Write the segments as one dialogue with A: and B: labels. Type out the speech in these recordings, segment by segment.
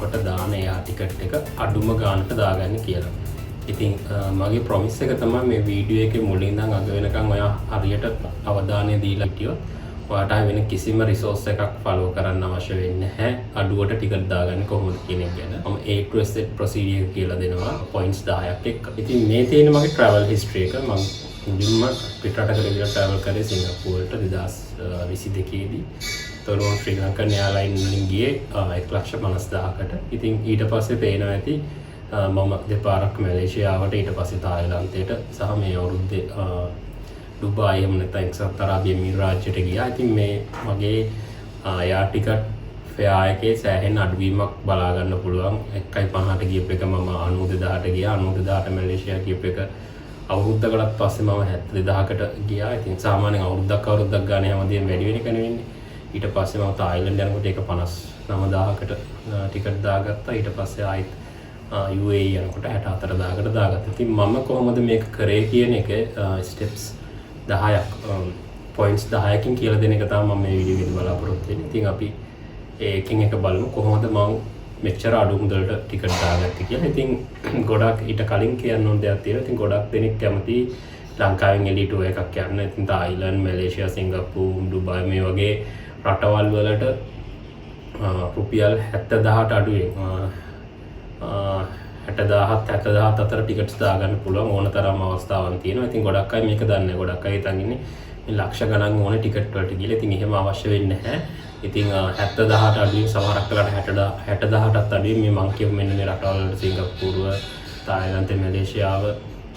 A: යනකොට දාන එයා ටිකට් එක අඩුම ගානට දාගන්න කියලා. ඉතින් මගේ ප්‍රොමිස් එක තමයි මේ වීඩියෝ එකේ මුලින් ඉඳන් අග වෙනකන් ඔයා හරියට අවධානය දීලා හිටියොත් ඔයාට වෙන කිසිම රිසෝස් එකක් ෆලෝ කරන්න අවශ්‍ය වෙන්නේ නැහැ. අඩුවට ටිකට් දාගන්න කොහොමද කියන එක ගැන. මම A to Z ප්‍රොසීඩියර් කියලා දෙනවා points 10ක් එක්ක. ඉතින් මේ තියෙන මගේ travel history එක. මම මුලින්ම පිටරටකට ගිහලා travel කරේ සිංගප්පූරුවට 2022 දී. තොරතුරු ශ්‍රී ලංකන් එයාර්ලයින් වලින් ගියේ 1,50,000කට. ඉතින් ඊට පස්සේ පේනවා ඇති මම දෙපාරක් මැලේසියාවට ඊට පස්සේ තායිලන්තයට සහ මේ අවුරුද්දේ ඩුබායි එහෙම නැත්නම් එක්සත් අරාබි එමිරාජ්‍යයට ගියා. ඉතින් මේ මගේ එයා ටිකට් ෆෙයා එකේ සෑහෙන අඩුවීමක් බලා ගන්න පුළුවන්. 1.50ට ගියප එක මම 92,000ට ගියා. 92,000ට මැලේසියා ගියප එක අවුරුද්දකටත් පස්සේ මම 72,000කට ගියා. ඉතින් සාමාන්‍යයෙන් අවුරුද්දක් ගානේ හැමදේම වැඩි වෙන එක නෙවෙන්නේ. ඊට පස්සේ මම තායිලන්ත යනකොට ඒක 59,000කට ටිකට් දාගත්තා. ඊට පස්සේ ආයෙත් UAE යනකොට 64,000කට දාගත්තා. ඉතින් මම කොහොමද මේක කරේ කියන එක ස්ටෙප්ස් 10ක් පොයින්ට්ස් 10කින් කියලා දෙන එක තමයි මම මේ වීඩියෝ එකේදී බලාපොරොත්තු වෙන්නේ. ඉතින් අපි ඒකින් එක බලමු කොහොමද මම මෙච්චර අඩු මුදලට ටිකට් දාගත්තේ කියලා. ඉතින් ගොඩක් ඊට කලින් කියන්න ඕන දෙයක් තියෙනවා. ඉතින් ගොඩක් දෙනෙක් කැමති ලංකාවෙන් එළිය ටුවර් එකක් යන්න. ඉතින් තායිලන්ත, මැලේසියා, සිංගප්පූරු, ඩුබායි මේ වගේ රටවල් වලට රුපියල් 70,000ට අඩුවෙන් 60,000 අතර ටිකට්ස් දාගන්න පුළුවන් ඕන තරම් අවස්ථාවන් තියෙනවා. ඉතින් ගොඩක් අය මේක දන්නේ නැහැ. ගොඩක් අය හිතන් ඉන්නේ මේ ලක්ෂ ගණන් ඕනේ ටිකට් වලට ගිහලා. ඉතින් එහෙම අවශ්‍ය වෙන්නේ නැහැ. ඉතින් 70,000ට අඩුවෙන් සමහරක් වෙලාවට 60,000ටත් අඩුවෙන් මේ මං කියපු මෙන්න මේ රටවල් වලට සිංගප්පූරුව, තායිලන්ත, මැලේසියාව,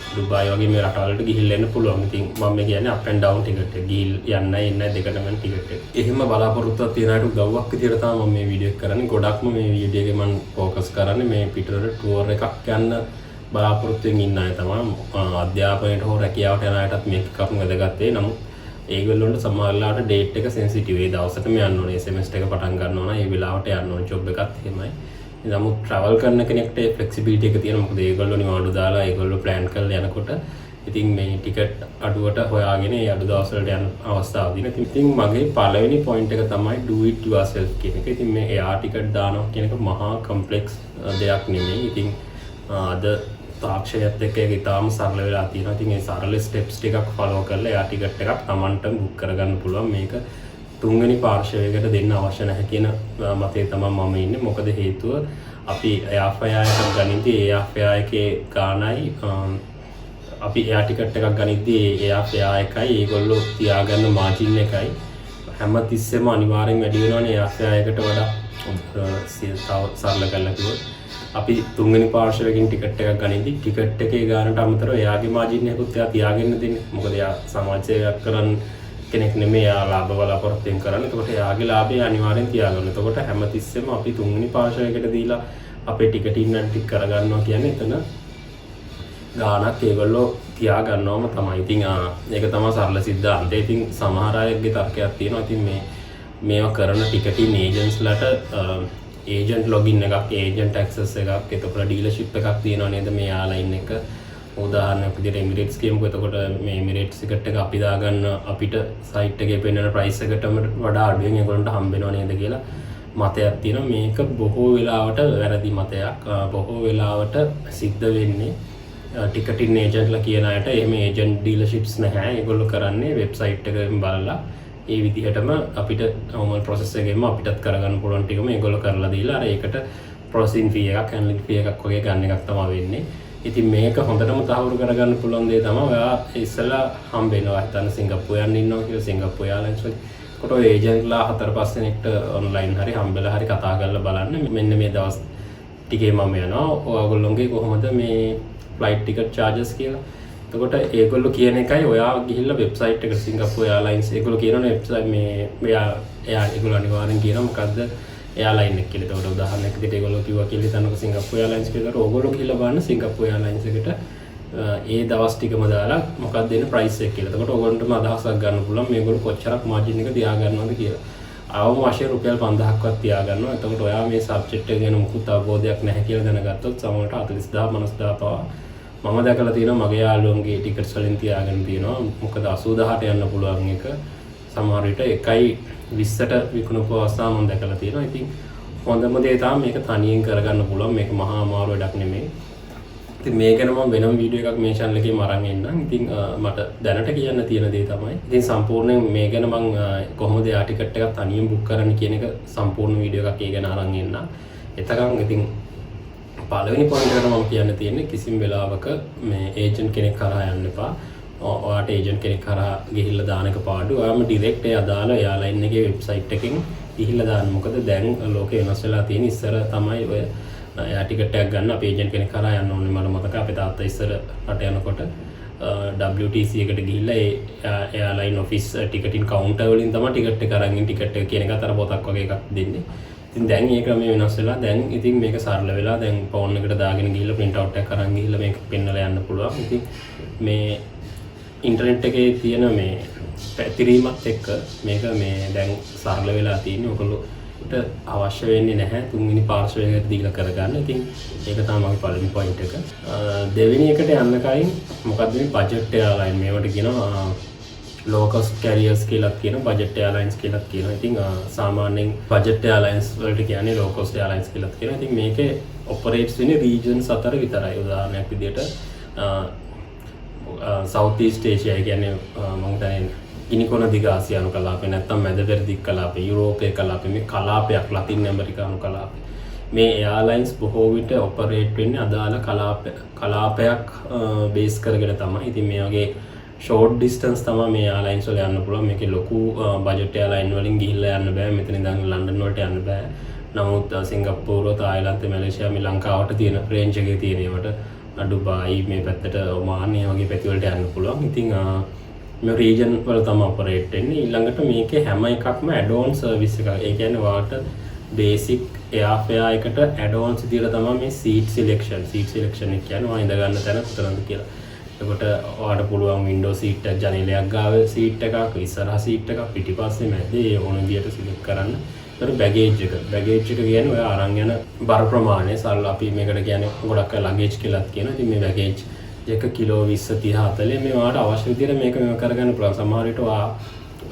A: ඩුබායි වගේ මේ රටවල් වලට ගිහිල්ලා එන්න පුළුවන්. ඉතින් මම මේ කියන්නේ up and down ටිකට් එක. ගිහිල් යන්නයි එන්නයි දෙකටම ටිකට් එක. එහෙම බලාපොරොත්තුවක් තියන අයට උදව්වක් විදියට තමයි මම මේ වීඩියෝ එක කරන්නේ. ගොඩක්ම මේ වීඩියෝ එකේ මම ફોකස් කරන්නේ මේ පිටරට ටුවර් එකක් යන්න බලාපොරොත්තු වෙමින් ඉන්න අය තමයි. අධ්‍යාපනයට හෝ රැකියාවට යන අයටත් මේක කපුම් වැදගත් වෙයි. නමුත් ඒගොල්ලොන්ට සමහරලාට ඩේට් එක සෙන්සිටිව්. ඒ දවසටම යන්න ඕනේ. SMS එක පටන් ගන්න ඕන. ඒ වෙලාවට යන්න ඕනේ. ජොබ් එකත් එහෙමයි. නමුත් ට්‍රැවල් කරන කෙනෙක්ට ෆ්ලෙක්සිබිලිටි එක තියෙනවා. මොකද ඒගොල්ලෝ නිවාඩු දාලා ඒගොල්ලෝ ප්ලෑන් කරලා යනකොට ඉතින් මේ ටිකට් අඩුවට හොයාගෙන ඒ අඩු දවස් වලට යන අවස්ථාව දින. ඉතින් මගේ පළවෙනි පොයින්ට් එක තමයි do it yourself කියන එක. ඉතින් මේ එයා ටිකට් දානවා කියන එක මහා කම්ප්ලෙක්ස් දෙයක් නෙමෙයි. ඉතින් අද තාක්ෂණයත් එක්ක ඒක ඉතාම සරල වෙලා තියෙනවා. ඉතින් ඒ සරල ස්ටෙප්ස් ටිකක් ෆලෝ කරලා එයා ටිකට් එකක් Tamanට බුක් කරගන්න පුළුවන්. මේක තුන්වෙනි පාර්ශවයකට දෙන්න අවශ්‍ය නැහැ කියන මතේ තමයි මම ඉන්නේ. මොකද හේතුව අපි එයාෆයා එකක් ගනිද්දී එයාෆයා එකේ ගාණයි අපි එයා ටිකට් එකක් ගනිද්දී එයාෆයා එකයි ඒගොල්ලෝ තියාගන්න මාජින් එකයි හැම තිස්සෙම අනිවාර්යෙන් වැඩි වෙනවනේ එයාෆයා එකට වඩා. සරල කරලා කිව්වොත් අපි තුන්වෙනි පාර්ශවයකින් ටිකට් එකක් ගනිද්දී ටිකට් එකේ ගාණට අමතරව එයාගේ මාජින් එකකුත් එයා තියාගෙන දෙන්නේ. මොකද එයා සමාජ සේවයක් කරන් කෙනෙක් නෙමෙයි. එයා ලාභ බලාපොරොත්තුෙන් කරන්නේ. එතකොට එයාගේ ලාභය අනිවාර්යෙන් තියාගන්න. එතකොට හැමතිස්සෙම අපි තුන්වෙනි පාර්ශවයකට දීලා අපේ ටිකට් ඉන්න ටික කරගන්නවා කියන්නේ එතන ගාණක් ඒගොල්ලෝ තියාගන්නවම තමයි. ඉතින් ඒක තමයි සරල සිද්ධාන්තය. ඉතින් සමහර අයගේ තර්කයක් තියෙනවා. ඉතින් මේවා කරන ටිකටින් ඒජන්ට්ස්ලාට ඒජන්ට් ලොගින් එකක්, ඒජන්ට් ඇක්සස් එකක්, එතකොට ඩීලර්ෂිප් එකක් තියෙනවා නේද මේ එයාලයින් එක. උදාහරණයක් විදිහට එමිරේට්ස් කියමුකෝ. එතකොට මේ එමිරේට්ස් ටිකට් එක අපි දාගන්න අපිට සයිට් එකේ පෙන්නන ප්‍රයිස් එකටම වඩා අඩුවෙන් ඒගොල්ලන්ට හම්බ වෙනව නේද කියලා මතයක් තියෙනවා. මේක බොහෝ වෙලාවට වැරදි මතයක්. බොහෝ වෙලාවට සිද්ධ වෙන්නේ ටිකටින් ඒජන්ට්ලා කියන අයට එහෙම ඒජන්ට් ඩීලර්ෂිප්ස් නැහැ. ඒගොල්ලෝ කරන්නේ වෙබ්සයිට් එකෙන් බලලා ඒ විදිහටම අපිට normal process එකෙන්ම අපිටත් කරගන්න පුළුවන් ටිකම ඒගොල්ලෝ කරලා දීලා අර ඒකට processing fee එකක්, handling fee එකක් වගේ ගන්න එකක් තමයි වෙන්නේ. ඉතින් මේක හොඳටම තහවුරු කරගන්න පුළුවන් දේ තමයි ඔයා ඉස්සෙල්ලා හම්බ වෙනවා. හිතන්න සිංගප්පූරු යන්න ඉන්නවා කියලා සිංගප්පූරු එයාර්ලයින්ස් වල. කොට ඔය ඒජන්ට්ලා 4-5 දෙනෙක්ට ඔන්ලයින් හරි හම්බෙලා හරි කතා කරලා බලන්න. මෙන්න මේ දවස් ටිකේ මම යනවා. ඔයගොල්ලෝගේ කොහොමද මේ ෆ්ලයිට් ටිකට් චාර්ජස් කියලා. එතකොට ඒගොල්ලෝ කියන එකයි ඔයා ගිහිල්ලා වෙබ්සයිට් එකට සිංගප්පූරු එයාර්ලයින්ස් ඒගොල්ලෝ කියනවනේ වෙබ්සයිට් මේ එයා ඒගොල්ලෝ අනිවාර්යෙන් කියනවා මොකද්ද එයාර්ලයින් එක කියලා. ඒකට උදාහරණයක් විදිහට ඒගොල්ලෝ කිව්වා කියලා හිතන්නකො සිංගප්පූරු එයාර්ලයින්ස් කියලා. ඕගොල්ලෝ ගිහිල්ලා බලන්න සිංගප්පූරු එයාර්ලයින්ස් එකට ඒ දවස් ටිකම දාලා මොකක්ද දෙන ප්‍රයිස් එක කියලා. එතකොට ඕගොල්ලන්ටම අදහසක් ගන්න පුළුවන් මේගොල්ලෝ කොච්චරක් මාජින් එක තියා ගන්නවද කියලා. අවම වශයෙන් රුපියල් 5,000ක්වත් තියා ගන්නවා. එතකොට ඔයා මේ සබ්ජෙක්ට් එක ගැන මුකුත් අවබෝධයක් නැහැ කියලා දැනගත්තොත් සමහරට 40,000 50,000 පවා මම දැකලා තියෙනවා. මගේ යාළුවන්ගේ ටිකට්ස් වලින් තියාගෙන තියෙනවා. මොකද 80,000ට යන්න පුළුවන් එක සමහර විට 1.20ට විකුණපු අවස්ථා මම දැකලා තියෙනවා. ඉතින් හොඳම දේ තමයි මේක තනියෙන් කරගන්න පුළුවන්. මේක මහා අමාරු වැඩක් නෙමෙයි. ඉතින් මේ ගැන මම වෙනම වීඩියෝ එකක් මේ channel එකේ මරන් එන්නම්. ඉතින් මට දැනට කියන්න තියෙන දේ තමයි ඉතින් සම්පූර්ණයෙන් මේ ගැන මම කොහොමද යා ටිකට් එකක් තනියෙන් බුක් කරන්න කියන එක සම්පූර්ණ වීඩියෝ එකක් ඒ ගැන අරන් එන්නම්. එතකන් ඉතින් පළවෙනි පොයින්ට් එකට මම කියන්න තියෙන්නේ කිසිම වෙලාවක මේ ඒජන්ට් කෙනෙක් කරා යන්න එපා. ඔයාට ඒජන්ට් කෙනෙක් කරා ගිහිල්ලා දාන එක පාඩු. ඔයාම ඩිරෙක්ට් ඒ අදාළ එයාලයින් එකේ වෙබ්සයිට් එකකින් ගිහිල්ලා දාන්න. මොකද දැන් ලෝකේ වෙනස් වෙලා තියෙන ඉස්සර තමයි ඔය එයා ටිකට් එකක් ගන්න අපේ ඒජන්ට් කෙනෙක් කරා යන්න ඕනේ. මට මතකයි අපේ තාත්තා ඉස්සර රට යනකොට WTC එකට ගිහිල්ලා ඒ එයාලයින් ඔෆිස් ටිකටින් කවුන්ටර් වලින් තමයි ටිකට් එක අරන් ඉන්න ටිකට් එක කියන එකත් අර පොතක් වගේ එකක් දෙන්නේ. ඉතින් දැන් මේ ක්‍රමය වෙනස් වෙලා දැන් ඉතින් මේක සරල වෙලා දැන් ෆෝන් එකට දාගෙන ගිහිල්ලා print out එකක් අරන් ගිහිල්ලා මේක පෙන්නලා යන්න පුළුවන්. ඉතින් මේ ඉන්ටර්නෙට් එකේ තියෙන මේ පැතිරීමත් එක්ක මේක මේ දැන් සරල වෙලා තියෙන්නේ. ඔයගොල්ලෝට අවශ්‍ය වෙන්නේ නැහැ තුන්වෙනි පාර්ශ්වයකට දීලා කරගන්න. ඉතින් ඒක තමයි මගේ පළවෙනි පොයින්ට් එක. දෙවෙනි එකට යන්න කලින් මොකද්ද මේ බජට් එයාලයින් මේවට කියනවා low cost carriers කියලා කියන budget airlines කියලා කියනවා. ඉතින් සාමාන්‍යයෙන් budget airlines වලට කියන්නේ low cost airlines කියලා කියනවා. ඉතින් මේකේ operates වෙන්නේ regions අතර විතරයි. උදාහරණයක් විදිහට South East Asia කියන්නේ මම හිතන්නේ ගිනිකොන දිග ආසියානු කලාපේ නැත්නම් මැද පෙරදිග කලාපේ යුරෝපයේ කලාපේ මේ කලාපයක් ලතින් ඇමරිකානු කලාපේ මේ එයාලයින්ස් බොහෝ විට ඔපරේට් වෙන්නේ අදාළ කලාපයක් බේස් කරගෙන තමයි. ඉතින් මේ වගේ ෂෝට් ඩිස්ටන්ස් තමයි මේ එයාලයින්ස් වල යන්න පුළුවන්. මේකේ ලොකු බජට් එයාලයින් වලින් ගිහිල්ලා යන්න බෑ. මෙතන ඉඳන් ලන්ඩන් වලට යන්න බෑ. නමුත් සිංගප්පූරුව, තායිලන්තය, මැලේසියා, මේ ලංකාවට තියෙන රේන්ජ් එකේ තියෙන ඒවට ඩුබායි මේ පැත්තට ඔමාන් මේ වගේ පැති වලට යන්න පුළුවන්. ඉතින් මේ රීජන් වල තමයි ඔපරේට් වෙන්නේ. ඊළඟට මේකේ හැම එකක්ම ඇඩ්-ඔන් සර්විස් එකක්. ඒ කියන්නේ ඔයාලට බේසික් එයාෆෙයා එකට ඇඩ්-ඔන්ස් දීලා තමයි මේ සීට් සිලෙක්ෂන් එක කියන්නේ ඔයා ඉඳ ගන්න තැන කොතනද කියලා. එතකොට ඔයාලට පුළුවන් වින්ඩෝ සීට් එකක්, ජනේලයක් ගාව සීට් එකක්, ඉස්සරහා සීට් එකක්, පිටිපස්සේ මැදේ ඕන විදියට සිලෙක්ට් කරන්න. ඊට බැගේජ් එක කියන්නේ ඔය අරන් යන බර ප්‍රමාණය. සරල අපි මේකට කියන්නේ ගොඩක් ලගේජ් කියලාත් කියනවා. ඉතින් මේ බැගේජ් එක කිලෝ 20 30 40 මේ ඔයාලට අවශ්‍ය විදියට මේක කරගන්න පුළුවන්. සමහර විට ඔයා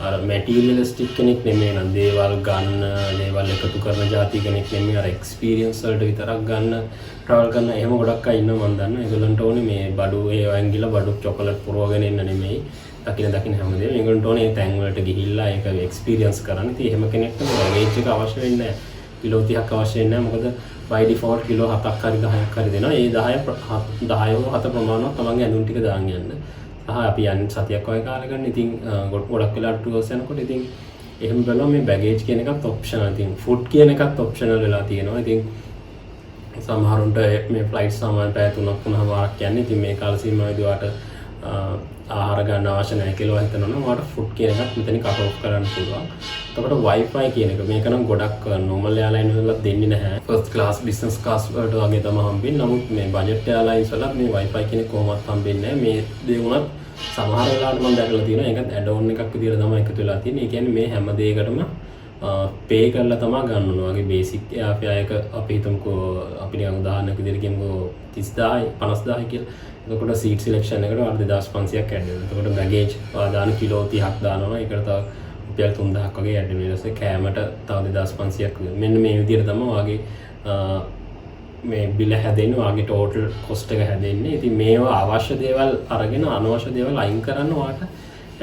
A: අර මැටීරියලිස්ටික් කෙනෙක් නෙමෙයි නම් දේවල් ගන්න, දේවල් එකතු කරන જાති කෙනෙක් නෙමෙයි. අර එක්ස්පීරියන්ස් වලට විතරක් ගන්න ට්‍රැවල් කරන එහෙම ගොඩක් අය ඉන්නවා මම දන්නවා. ඒගොල්ලන්ට ඕනේ මේ බඩු ඒ වයින් ගිහලා බඩු චොකලට් පුරවගෙන ඉන්න නෙමෙයි. දකින්න හැමදේම ඒගොල්ලන්ට ඕනේ තැන් වලට ගිහිල්ලා ඒක එක්ස්පීරියන්ස් කරන්න. ඉතින් එහෙම කෙනෙක්ට බැගේජ් එක අවශ්‍ය වෙන්නේ නැහැ. කිලෝ 30ක් අවශ්‍ය වෙන්නේ නැහැ. මොකද by default කිලෝ 7ක් හරි 10ක් හරි දෙනවා. ඒ 10 හෝ 7 ප්‍රමාණවත් තමන්ගේ ඇඳුම් ටික දාන් යන්න. සහ අපි යන්නේ සතියක් වගේ කාලෙ ගන්න. ඉතින් ගොඩක් වෙලාවට ටුවර්ස් යනකොට ඉතින් එහෙම බලනවා මේ බැගේජ් කියන එකත් ඔප්ෂනල්. ඉතින් ෆුඩ් කියන එකත් ඔප්ෂනල් වෙලා තියෙනවා. ඉතින් සමහරුන්ට මේ ෆ්ලයිට් සාමාන්‍ය පැය 3-3 වාරක් යන්නේ. ඉතින් මේ කාල සීමාවේදී ඔයාලට ආහාර ගන්න අවශ්‍ය නැහැ කියලා හිතනවා නම් ඔයාලට ෆුඩ් කියන එකත් මෙතන කට් ඔෆ් කරන්න පුළුවන්. එතකොට Wi-Fi කියන එක මේක නම් ගොඩක් normal airline වල දෙන්නේ නැහැ. first class business class වලට වගේ තමයි හම්බෙන්නේ. නමුත් මේ budget airlines වල මේ Wi-Fi කියන එක කොහොමවත් හම්බෙන්නේ නැහැ. මේ දේ උනත් සමහර වෙලාවට මම දැකලා තියෙනවා ඒකත් add-on එකක් විදියට තමයි එකතු වෙලා තියෙන්නේ. ඒ කියන්නේ මේ හැම දෙයකටම පේ කරලා තමයි ගන්න ඕන. වගේ බේසික් එයාෆෙයා එක අපි හිතමුකෝ අපි නිකන් උදාහරණයක් විදියට කියමුකෝ 30000යි 50000යි කියලා. එතකොට සීට් සිලෙක්ෂන් එකට වඩා 2500ක් ඇඩ් වෙනවා. එතකොට බැගේජ් දාන කිලෝ 30ක් දානවා. ඒකට තව රුපියල් 3000ක් වගේ ඇඩ් වෙනවා. ඊට පස්සේ කෑමට තව 2500ක් මෙන්න මේ විදියට තමයි වාගේ මේ බිල හැදෙන්නේ. වාගේ ටෝටල් කොස්ට් එක හැදෙන්නේ. ඉතින් මේවා අවශ්‍ය දේවල් අරගෙන අනවශ්‍ය දේවල් අයින් කරන්න ඔයාලට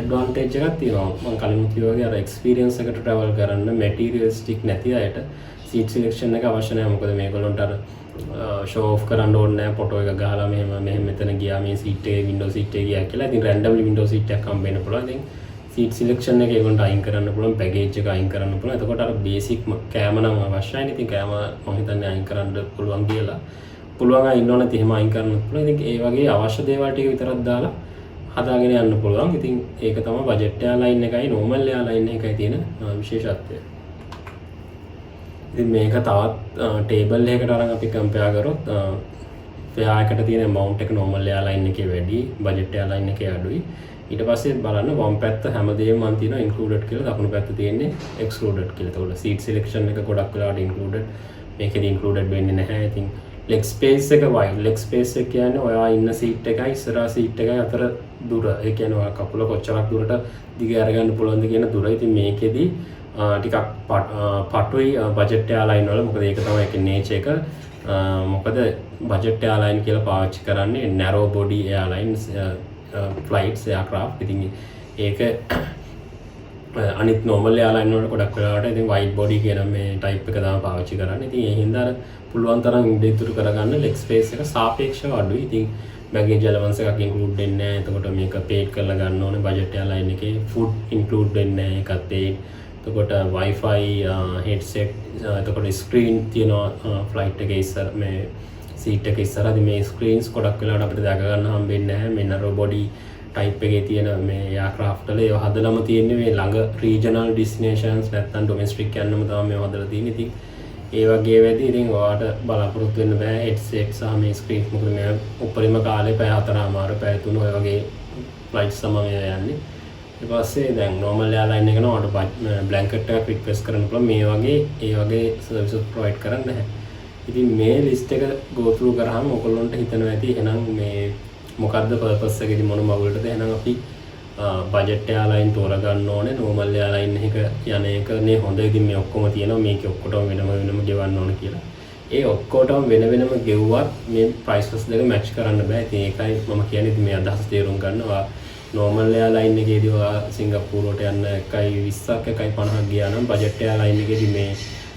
A: ඇඩ්වාන්ටේජ් එකක් තියෙනවා. මම කලින් කිව්වා වගේ අර එක්ස්පීරියන්ස් එකට ට්‍රැවල් කරන්න මැටීරියලිස්ටික් නැති අයට සීට් සිලෙක්ෂන් එක අවශ්‍ය නැහැ. මොකද මේගොල්ලන්ට අර ෂෝ ඔෆ් කරන්න ඕනේ නැහැ. ෆොටෝ එක ගහලා මෙහෙම මෙතන ගියා මේ සීට් එකේ වින්ඩෝ සීට් එකේ ගියා කියලා. ඉතින් රැන්ඩම්ලි වින්ඩෝ සීට් එකක් හම්බ වෙන්න පුළුවන්. ඉතින් සීට් සිලෙක්ෂන් එක ඒගොල්ලන්ට අයින් කරන්න පුළුවන්. බැගේජ් එක අයින් කරන්න පුළුවන්. එතකොට අර බේසික් කෑම නම් අවශ්‍යයි. ඉතින් කෑම මම හිතන්නේ අයින් කරන්න පුළුවන් කියලා. පුළුවන් අය ඉන්නවනේ එහෙම අයින් කරන්න පුළුවන්. ඉතින් ඒ වගේ අවශ්‍ය දේවල් ටික විතරක් දාලා හදාගෙන යන්න පුළුවන්. ඉතින් ඒක තමයි බජට් එයාලයින් එකයි නෝමල් එයාලයින් එකයි තියෙන විශේෂත්වය. ඉතින් මේක තවත් ටේබල් එකකට අරන් අපි කම්පෙයාර් කරොත් ෆෙයා එකට තියෙන amount එක නෝමල් එයාලයින් එකේ වැඩි, බජට් එයාලයින් එකේ අඩුයි. ඊට පස්සේ බලන්න වම් පැත්ත හැමදේම මන් තියෙනවා included කියලා, දකුණු පැත්ත තියෙන්නේ excluded කියලා. ඒතකොට seat selection එක ගොඩක් වෙලාවට included, මේකෙදි included වෙන්නේ නැහැ. ඉතින් leg space එක wide, leg space එක කියන්නේ ඔයා ඉන්න seat එකයි ඉස්සරහා seat එකයි අතර දුර. ඒ කියන්නේ ඔයා කකුල කොච්චරක් දුරට දිග අරගන්න පුළුවන්ද කියන දුර. ඉතින් මේකෙදි ටිකක් පටුයි බජට් එයාලයින් වල. මොකද ඒක තමයි ඒකේ නේචර් එක. මොකද බජට් එයාලයින් කියලා පාවිච්චි කරන්නේ narrow body airlines flights aircraft. ඉතින් ඒක අනිත් නෝමල් එයාලයින් වල ගොඩක් වෙලාවට ඉතින් වයිඩ් බොඩි කියන මේ ටයිප් එක තමයි පාවිච්චි කරන්නේ. ඉතින් ඒ හින්දා අර පුළුවන් තරම් ඉඳ ඉතුරු කරගන්න ලෙග් ස්පේස් එක සාපේක්ෂව අඩුයි. ඉතින් බැගේජ් ඇලවන්ස් එකක් ඉන්ක්ලූඩ් වෙන්නේ නැහැ. එතකොට මේක පේඩ් කරලා ගන්න ඕනේ බජට් එයාලයින් එකේ. ෆුඩ් ඉන්ක්ලූඩ් වෙන්නේ නැහැ. ඒකත් පේඩ්. එතකොට Wi-Fi headset එතකොට ස්ක්‍රීන් තියෙනවා ෆ්ලයිට් එකේ ඉස්සර මේ සීට් එක ඉස්සරහදී මේ ස්ක්‍රීන්ස් ගොඩක් වෙලාවට අපිට දැක ගන්න හම්බෙන්නේ නැහැ. මේ නරෝ බොඩි ටයිප් එකේ තියෙන මේ එයාක්‍රාෆ්ට් වල ඒව හදලම තියෙන්නේ මේ ළඟ රීජනල් ඩෙස්ටිනේෂන්ස් නැත්නම් ඩොමෙස්ටික් යන්නම තමයි මේව හදලා තියෙන්නේ. ඉතින් ඒ වගේ වෙදී ඉතින් ඔයාලට බලාපොරොත්තු වෙන්න බෑ හෙඩ්සෙට් සහ මේ ස්ක්‍රීන්. මොකද මේ උපරිම කාලේ පැය 4මාර පැය 3 ඔය වගේ ෆ්ලයිට්ස් තමයි යන්නේ. ඊට පස්සේ දැන් නෝමල් එයාලයින් එක නෝ ඔයාලට බ්ලැන්කට් එකක් රික්වෙස්ට් කරන්න පුළුවන්. මේ වගේ ඒ වගේ සර්විසස් ප්‍රොවයිඩ් කරන්නේ නැහැ. ඉතින් මේ ලිස්ට් එක go through කරාම ඔයගොල්ලන්ට හිතනවා ඇති එහෙනම් මේ මොකද්ද පර්පස් එකේදී මොන මවුලටද එහෙනම් අපි බජට් එයාලයින් තෝරගන්න ඕනේ. නෝමල් එයාලයින් එක යන එකනේ හොඳ. ඉතින් මේ ඔක්කොම තියෙනවා මේක ඔක්කොටම වෙනම ගෙවන්න ඕන කියලා. ඒ ඔක්කොටම වෙනම ගෙවුවත් මේ ප්‍රයිසස් දෙක මැච් කරන්න බෑ. ඉතින් ඒකයි මම කියන්නේ ඉතින් මේ අදහස තේරුම් ගන්නවා. නෝමල් එයාලයින් එකේදී ඔයා සිංගප්පූරුවට යන්න 1.20ක් 1.50ක් ගියා නම් බජට් එයාලයින් එකේදී මේ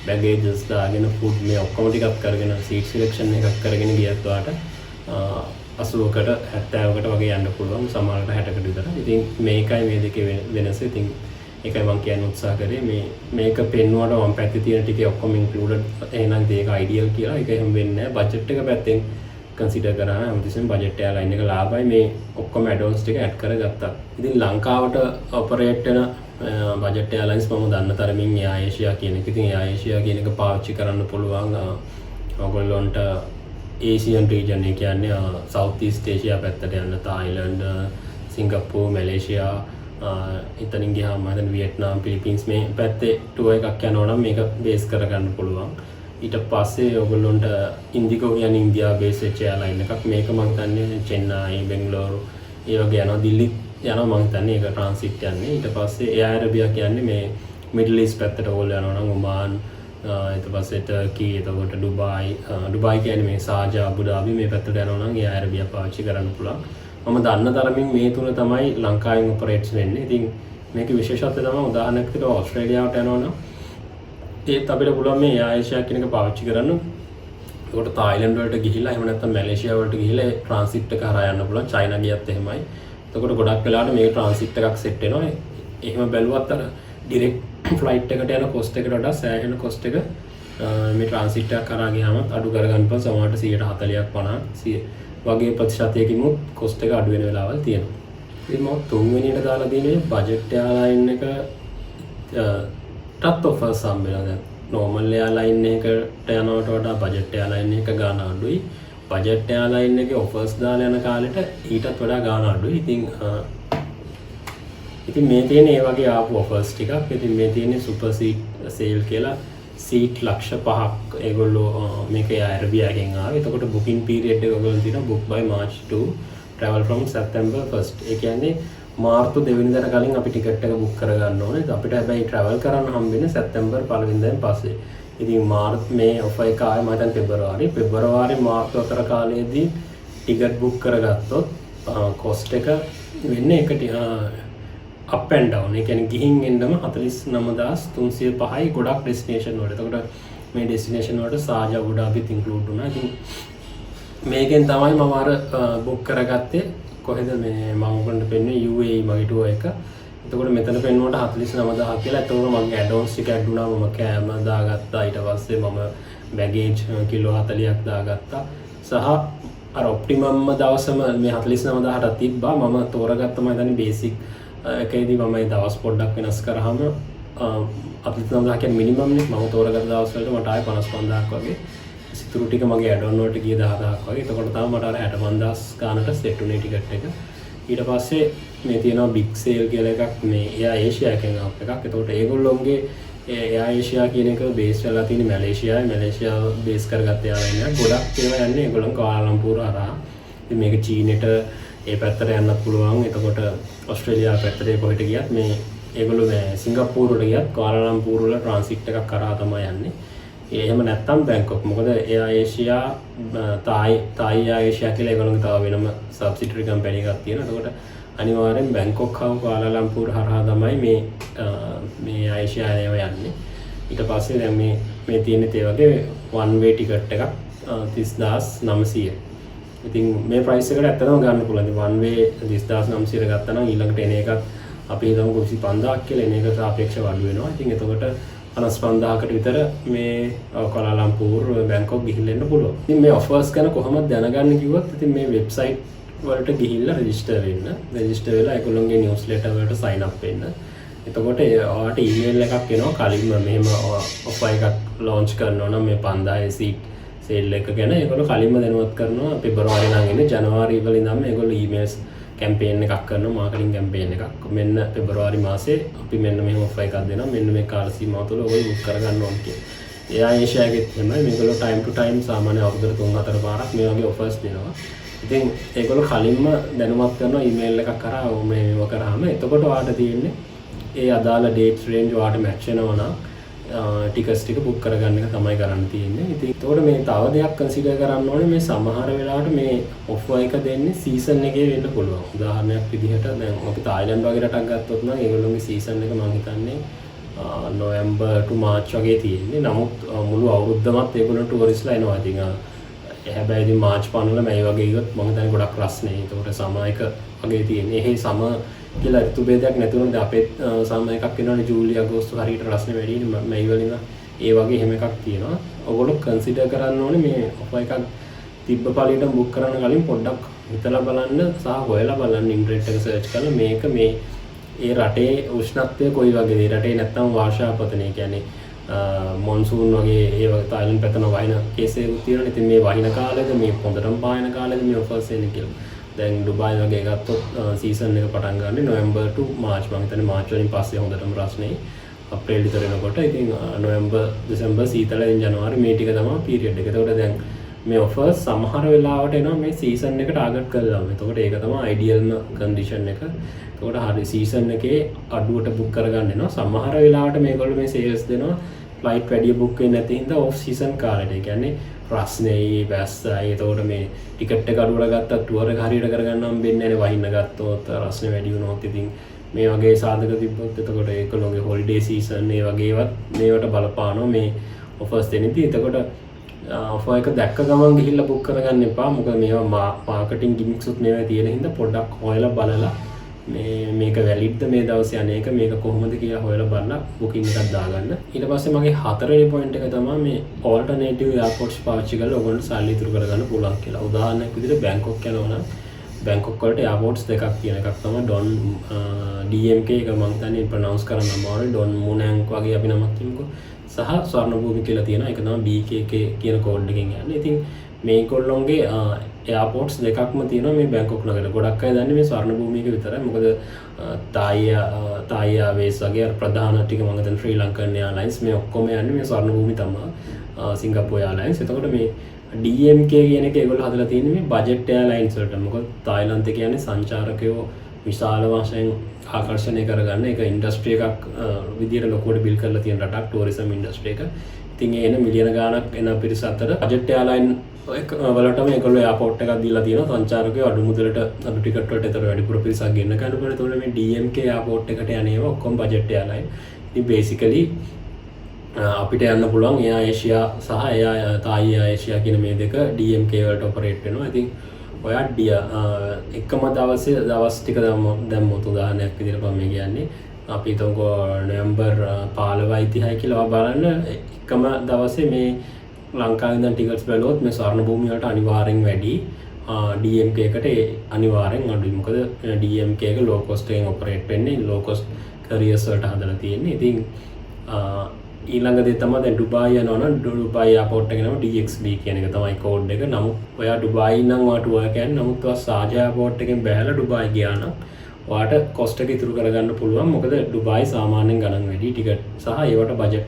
A: බැගේජස් දාගෙන ෆුඩ් මේ ඔක්කොම ටිකක් කරගෙන සීට් සිලෙක්ෂන් එකක් කරගෙන ගියත් ඔයාට 80කට 70කට වගේ යන්න පුළුවන්. සමහරකට 60කට විතර. ඉතින් මේකයි මේ දෙකේ වෙනස. ඉතින් ඒකයි මම කියන්න උත්සාහ කරේ මේක පෙන්වුවට මම පැත්තේ තියෙන ටිකේ ඔක්කොම ඉන්ක්ලූඩඩ් එහෙනම් ඒක අයිඩියල් කියලා. ඒක එහෙම වෙන්නේ නැහැ. බජට් එක පැත්තෙන් කන්සිඩර් කරාම හැමතිස්සෙම බජට් එයාලයින් එක ලාභයි. මේ ඔක්කොම ඇඩ්-ඔන්ස් ටික ඇඩ් කරගත්තා. ඉතින් ලංකාවට ඔපරේට් වෙන බජට් එයාලයින්ස් මම දන්න තරමින් එයා ඒෂියා කියන එක. ඉතින් එයා ඒෂියා කියන එක පාවිච්චි කරන්න පුළුවන් ඔයගොල්ලන්ට ඒසියන් රීජන් එක කියන්නේ සවුත් ඊස්ට් ඒෂියා පැත්තට යන්න තායිලන්ඩ්, සිංගප්පූර්, මැලේසියා, එතනින් ගියාම දැන් වියට්නාම්, පිලිපින්ස් මේ පැත්තේ ටුවර් එකක් යනවා නම් මේක බේස් කරගන්න පුළුවන්. ඊට පස්සේ ඔයගොල්ලොන්ට ඉන්දිගෝ කියන්නේ ඉන්දියා බේස් වෙච්ච එයාලයින් එකක්. මේක මම හිතන්නේ චෙන්නයි, බෙන්ගලෝරු ඒ වගේ යනවා. දිල්ලි යනවා මම හිතන්නේ ඒක ට්‍රාන්සිට් යන්නේ. ඊට පස්සේ එයා අරබියා කියන්නේ මේ මිඩල් ඊස්ට් පැත්තට ඕගොල්ලෝ යනවා නම් ඔමාන්, ඊට පස්සේ ටර්කි, එතකොට ඩුබායි කියන්නේ මේ සාජා, අබු ඩාබි මේ පැත්තට යනවා නම් එයා අරබියා පාවිච්චි කරන්න පුළුවන්. මම දන්න තරමින් මේ තුන තමයි ලංකාවෙන් ඔපරේට්ස් වෙන්නේ. ඉතින් මේකේ විශේෂත්වය තමයි උදාහරණයක් විදිහට ඕස්ට්‍රේලියාවට යනවා නම් ඒත් අපිට පුළුවන් මේ එයා ඒෂියා කියන එක පාවිච්චි කරන්න. ඒකට තායිලන්ඩ් වලට ගිහිල්ලා එහෙම නැත්නම් මැලේසියා වලට ගිහිල්ලා ට්‍රාන්සිට් එක හරහා යන්න පුළුවන්. චයිනා ගියත් එහෙමයි. එතකොට ගොඩක් වෙලාවට මේ ට්‍රාන්සිට් එකක් සෙට් වෙනවා. එහෙම බැලුවත් අර ඩිරෙක්ට් ෆ්ලයිට් එකට යන කොස්ට් එකට වඩා සෑහෙන කොස්ට් එක මේ ට්‍රාන්සිට් එකක් කරා ගියාම අඩු කරගන්න පුළුවන්. සමහරට 140ක් 50 වගේ ප්‍රතිශතයකින් කොස්ට් එක අඩු වෙන වෙලාවල් තියෙනවා. ඉතින් මම තුන්වෙනියට දාලා තියෙන්නේ බජට් එයාලයින් එක ටත් ඔෆර්ස් හම්බෙලා. දැන් නෝමල් එයාලයින් එකට යනවට වඩා බජට් එයාලයින් එක ගාන අඩුයි. බජට් එයාලයින් එකේ ඔෆර්ස් දාලා යන කාලෙට ඊටත් වඩා ගාන අඩුයි. ඉතින් මේ තියෙන ඒ වගේ ආපු ඔෆර්ස් ටිකක්. ඉතින් මේ තියෙන්නේ සුපර් සීට් සේල් කියලා සීට් ලක්ෂ 5ක් ඒගොල්ලෝ මේක අරබියා එකෙන් ආවේ. එතකොට බුකින් පීරියඩ් එක ඔයගොල්ලෝ තියෙනවා book by March to travel from September 1st. ඒ කියන්නේ මාර්තු 2 වෙනිදාට කලින් අපි ටිකට් එක බුක් කරගන්න ඕනේ. අපිට හැබැයි travel කරන්න හම්බෙන්නේ සැප්තැම්බර් 1 වෙනිදාන් පස්සේ. ඉතින් මාර්ච් මේ ඔෆර් එක ආවේ මම දැන් පෙබරවාරි මාර්තු අතර කාලයේදී ටිකට් බුක් කරගත්තොත් කොස්ට් එක වෙන්නේ up and down. ඒ කියන්නේ ගිහින් එන්නම 49305යි ගොඩක් ඩෙස්ටිනේෂන් වලට. එතකොට මේ ඩෙස්ටිනේෂන් වලට සාජා අබු ඩාබිත් ඉන්ක්ලූඩ් වුණා. ඉතින් මේකෙන් තමයි මම අර බුක් කරගත්තේ. කොහෙද මේ මම ඔයගොල්ලන්ට පෙන්වන්නේ UAE මගේ ටුවර් එක. එතකොට මෙතන පෙන්වුවට 49000 කියලා. එතකොට මගේ ඇඩ්-ඔන්ස් ටික ඇඩ් වුණා. මම කෑම දාගත්තා. ඊට පස්සේ මම බැගේජ් කිලෝ 40ක් දාගත්තා. සහ අර ඔප්ටිමම්ම දවසම මේ 49000ට තිබ්බා. මම තෝරගත්ත මම හිතන්නේ බේසික් එකේදී මම ඒ දවස් පොඩ්ඩක් වෙනස් කරාම 49000 කියන්නේ මිනිමම් නේ. මම තෝරගත්ත දවස් වලට මට ආයේ 55000ක් වගේ සිතුරු ටික මගේ ඇඩ්-ඔන් වලට ගිය 10000ක් වගේ. එතකොට තමයි මට අර 65000 ගානට සෙට් වුණේ ටිකට් එක. ඊට පස්සේ මේ තියෙනවා බිග් සේල් කියලා එකක්. මේ එයා ඒෂියා එකෙන් ආප් එකක්. එතකොට ඒගොල්ලෝගේ එයා ඒෂියා කියන එක බේස් වෙලා තියෙන්නේ මැලේසියාවේ. මැලේසියාව බේස් කරගත්ත යාළුවෝ ඉන්නවා. ගොඩක් ඒවා යන්නේ ඒගොල්ලෝ කුආලාලම්පූර් හරහා. ඉතින් මේක චීනෙට ඒ පැත්තට යන්නත් පුළුවන්. එතකොට ඕස්ට්‍රේලියාව පැත්තට කොහෙට ගියත් මේ ඒගොල්ලෝ මේ සිංගප්පූරුවට ගියත් කුආලාලම්පූර් වල ට්‍රාන්සිට් එකක් කරා තමයි යන්නේ. එහෙම නැත්තම් බැංකොක්. මොකද එයා ඒෂියා තායි ඒෂියා කියලා ඒගොල්ලෝගේ තව වෙනම සබ්සිඩරි කම්පැනි එකක් තියෙනවා. එතකොට අනිවාර්යෙන් බැංකොක් හා කුආලාලම්පූර් හරහා තමයි මේ ඒෂියා ඒවා යන්නේ. ඊට පස්සේ දැන් මේ තියෙන ඒ වගේ one way ticket එකක් 30900. ඉතින් මේ ප්‍රයිස් එකට ඇත්තටම ගන්න පුළුවන්. ඉතින් one way 30900 ගත්තා නම් ඊළඟට එන එකත් අපි හිතමු 25000ක් කියලා එන එකට සාපේක්ෂව අඩු වෙනවා. ඉතින් එතකොට 55000කට විතර මේ කුආලාලම්පූර් බැංකොක් ගිහිල්ලා එන්න පුළුවන්. ඉතින් මේ ඔෆර්ස් ගැන කොහොමද දැනගන්නේ කිව්වොත් ඉතින් මේ වෙබ්සයිට් වලට ගිහිල්ලා රෙජිස්ටර් වෙන්න. රෙජිස්ටර් වෙලා ඒගොල්ලෝගේ නිවුස්ලෙටර් වලට සයින් අප් වෙන්න. එතකොට ඔයාලට ඊමේල් එකක් එනවා කලින්ම මෙහෙම ඔෆර් එකක් ලොන්ච් කරනවා නම් මේ 5000 සීට් සේල් එක ගැන ඒගොල්ලෝ කලින්ම දැනුවත් කරනවා. පෙබරවාරි නම් එන්නේ ජනවාරි වල ඉඳන්ම ඒගොල්ලෝ ඊමේල්ස් කැම්පේන් එකක් කරනවා, මාකටිං කැම්පේන් එකක්. මෙන්න පෙබරවාරි මාසේ අපි මෙන්න මෙහෙම ඔෆර් එකක් දෙනවා. මෙන්න මේ කාල සීමාව තුළ ඔයගොල්ලෝ බුක් කරගන්න ඕන කියලා. එයා ඒෂියාගෙත් තමයි මේගොල්ලෝ ටයිම් ටු ටයිම් සාමාන්‍ය අවුරුද්දට 3-4 පාරක් මේ වගේ ඔෆර්ස් දෙනවා. ඉතින් ඒගොල්ලෝ කලින්ම දැනුවත් කරනවා ඊමේල් එකක් කරා මේව කරාම. එතකොට ඔයාලට තියෙන්නේ ඒ අදාළ ඩේට්ස් රේන්ජ් ඔයාලට මැච් වෙනවා නම් ටිකට්ස් ටික බුක් කරගන්න එක තමයි කරන්න තියෙන්නේ. ඉතින් ඒතකොට මේ තව දෙයක් කන්සිඩර් කරන්න ඕනේ මේ සමහර වෙලාවට මේ ඔෆර් එක දෙන්නේ සීසන් එකේ වෙන්න පුළුවන්. උදාහරණයක් විදිහට දැන් අපි තායිලන්ත වගේ රටක් ගත්තොත් නම් ඒගොල්ලෝගේ සීසන් එක මම හිතන්නේ නොවැම්බර් ටු මාර්ච් වගේ තියෙන්නේ. නමුත් මුළු අවුරුද්දමත් ඒගොල්ලෝ ටුවරිස්ලා එනවා. ඉතින් හැබැයි ඉතින් මාර්ච් පනවල මේ වගේ ගියොත් මම හිතන්නේ ගොඩක් රස්නේ. ඒකට සම එක වගේ තියෙන්නේ. එහෙ සම කියලා ඍතු භේදයක් නැති වුණොත් අපේ සම එකක් වෙනවනේ ජූලි අගෝස්තු හරියට රස්නේ වැඩි නේ මේ වලින් ඒ වගේ එහෙම එකක් තියෙනවා. ඔයගොල්ලෝ කන්සිඩර් කරන්න ඕනේ මේ ඔෆර් එකක් තිබ්බ පළියට බුක් කරන්න කලින් පොඩ්ඩක් හිතලා බලන්න සහ හොයලා බලන්න ඉන්ටර්නෙට් එක සර්ච් කරලා මේක මේ ඒ රටේ උෂ්ණත්වය කොයි වගේද? ඒ රටේ නැත්තම් වාර්ෂාපතනය කියන්නේ මොන්සූන් වගේ ඒ වගේ තායිලන්ත පැත්තන වහින කේස් එකක් තියෙනවා. ඉතින් මේ වහින කාලෙද මේ හොඳටම පායන කාලෙද මේ ඔෆර්ස් එන්නේ කියලා. දැන් ඩුබායි වගේ ගත්තොත් සීසන් එක පටන් ගන්න නොවැම්බර් ටු මාර්ච්. මම හිතන්නේ මාර්ච් වලින් පස්සේ හොඳටම රස්නේ. අප්‍රේල් විතර එනකොට ඉතින් නොවැම්බර් දෙසැම්බර් සීතල ජනවාරි මේ ටික තමයි පීරියඩ් එක. එතකොට දැන් මේ ඔෆර්ස් සමහර වෙලාවට එනවා මේ සීසන් එක ටාගට් කරලාම. එතකොට ඒක තමයි අයිඩියල්ම කන්ඩිෂන් එක. එතකොට හරි සීසන් එකේ අඩුවට බුක් කරගන්න එනවා. සමහර වෙලාවට මේගොල්ලෝ මේ සේල්ස් දෙනවා ෆ්ලයිට් වැඩි බුක් වෙන්නේ නැති හින්දා ඔෆ් සීසන් කාලෙට. ඒ කියන්නේ රස්නේ වැස්සයි. එතකොට මේ ටිකට් එක අඩුවට ගත්තත් ටුවර් එක හරියට කරගන්න හම්බෙන්නේ නැහැ. වහින්න ගත්තොත් රස්නේ වැඩි වුණොත් ඉතින් මේ වගේ සාධක තිබ්බොත් එතකොට ඒකලෝගේ හොලිඩේ සීසන් ඒ වගේවත් මේවට බලපානවා මේ ඔෆර්ස් දෙන්නේ. එතකොට ඔෆර් එක දැක්ක ගමන් ගිහිල්ලා බුක් කරගන්න එපා. මොකද මේවා මාකටිං ගිමික්ස් උත් මේවා තියෙන හින්දා පොඩ්ඩක් හොයලා බලලා මේක වැලිඩ්ද මේ දවසේ අනේක මේක කොහොමද කියලා හොයලා බලලා බුකින් එකක් දාගන්න. ඊට පස්සේ මගේ හතරවෙනි පොයින්ට් එක තමයි මේ ඕල්ටර්නේටිව් එයාපෝට්ස් පාවිච්චි කරලා ඔයගොල්ලෝ සල්ලි ඉතුරු කරගන්න පුළුවන් කියලා. උදාහරණයක් විදිහට බැංකොක් යනවා නම් බැංකොක් වලට එයාපෝට්ස් දෙකක් තියෙන එකක් තමයි ඩොන් DMK එක මම හිතන්නේ ප්‍රොනවුන්ස් කරන්න අමාරුයි. ඩොන් මුනැන්ක් වගේ අපි නමක් කියමුකෝ. සහ ස්වර්ණභූමි කියලා තියෙනවා. ඒක තමයි BKK කියන කෝඩ් එකෙන් යන්නේ. ඉතින් මේගොල්ලෝගේ එයාපෝට්ස් දෙකක්ම තියෙනවා මේ බැංකොක් නගරේ. ගොඩක් අය දන්නේ මේ ස්වර්ණභූමියක විතරයි. මොකද තායි ආවේස් වගේ ප්‍රධාන ටික මම හිතන්නේ ශ්‍රී ලංකන් එයාලයින්ස් මේ ඔක්කොම යන්නේ මේ ස්වර්ණභූමි තමයි. සිංගප්පූර් එයාලයින්ස්. එතකොට මේ DMK කියන එක ඒගොල්ලෝ හදලා තියෙන්නේ මේ බජට් එයාලයින්ස් වලට. මොකද තායිලන්තය කියන්නේ සංචාරකයෝ විශාල වශයෙන් ආකර්ෂණය කරගන්න එක ඉන්ඩස්ට්‍රි එකක් විදියට ලොකුවට බිල් කරලා තියෙන රටක් ටූරිසම් ඉන්ඩස්ට්‍රි එක. ඉතින් ඒ එන මිලියන ගාණක් එන පිරිස අතර බජට් එයාලයින් වලටම ඒගොල්ලෝ එයාපෝට් එකක් දීලා තියෙනවා. සංචාරකයෝ අඩු මුදලට අඩු ටිකට් වලට ඒතර වැඩිපුර පිරිසක් ගෙන්න ගන්න පුළුවන්. ඒතකොට මේ DMK එයාපෝට් එකට යන ඒවා ඔක්කොම බජට් එයාලයින්. ඉතින් බේසිකලි අපිට යන්න පුළුවන් එයා ඒෂියා සහ එයා තායි ඒෂියා කියන මේ දෙක DMK වලට ඔපරේට් වෙනවා. ඉතින් ඔයා එකම දවස් ටික දැම්මොත් උදාහරණයක් විදිහට මම කියන්නේ අපි හිතමුකෝ නොවැම්බර් 15 30 කියලා බලන්න එකම දවසේ මේ ලංකාවේ ඉඳන් ටිකට්ස් බැලුවොත් මේ ස්වර්ණභූමිය වලට අනිවාර්යෙන් වැඩි DMK එකට අනිවාර්යෙන් අඩුයි. මොකද DMK එක ලෝ කොස්ට් එකෙන් ඔපරේට් වෙන්නේ ලෝ කොස්ට් කැරියර්ස් වලට හදලා තියෙන්නේ. ඉතින් ඊළඟ දේ තමයි දැන් ඩුබායි යනවා නම් ඩුබායි එයාපෝට් එකේ නම DXB කියන එක තමයි කෝඩ් එක. නමුත් ඔයා ඩුබායි නම් ඔයාට ඔයා කියන්නේ නමුත් ඔයා සාජා එයාපෝට් එකෙන් බැහැලා ඩුබායි ගියා නම් ඔයාට කොස්ට් එක ඉතුරු කරගන්න පුළුවන්. මොකද ඩුබායි සාමාන්‍යයෙන් ගණන් වැඩි ටිකට් සහ ඒවට බජට්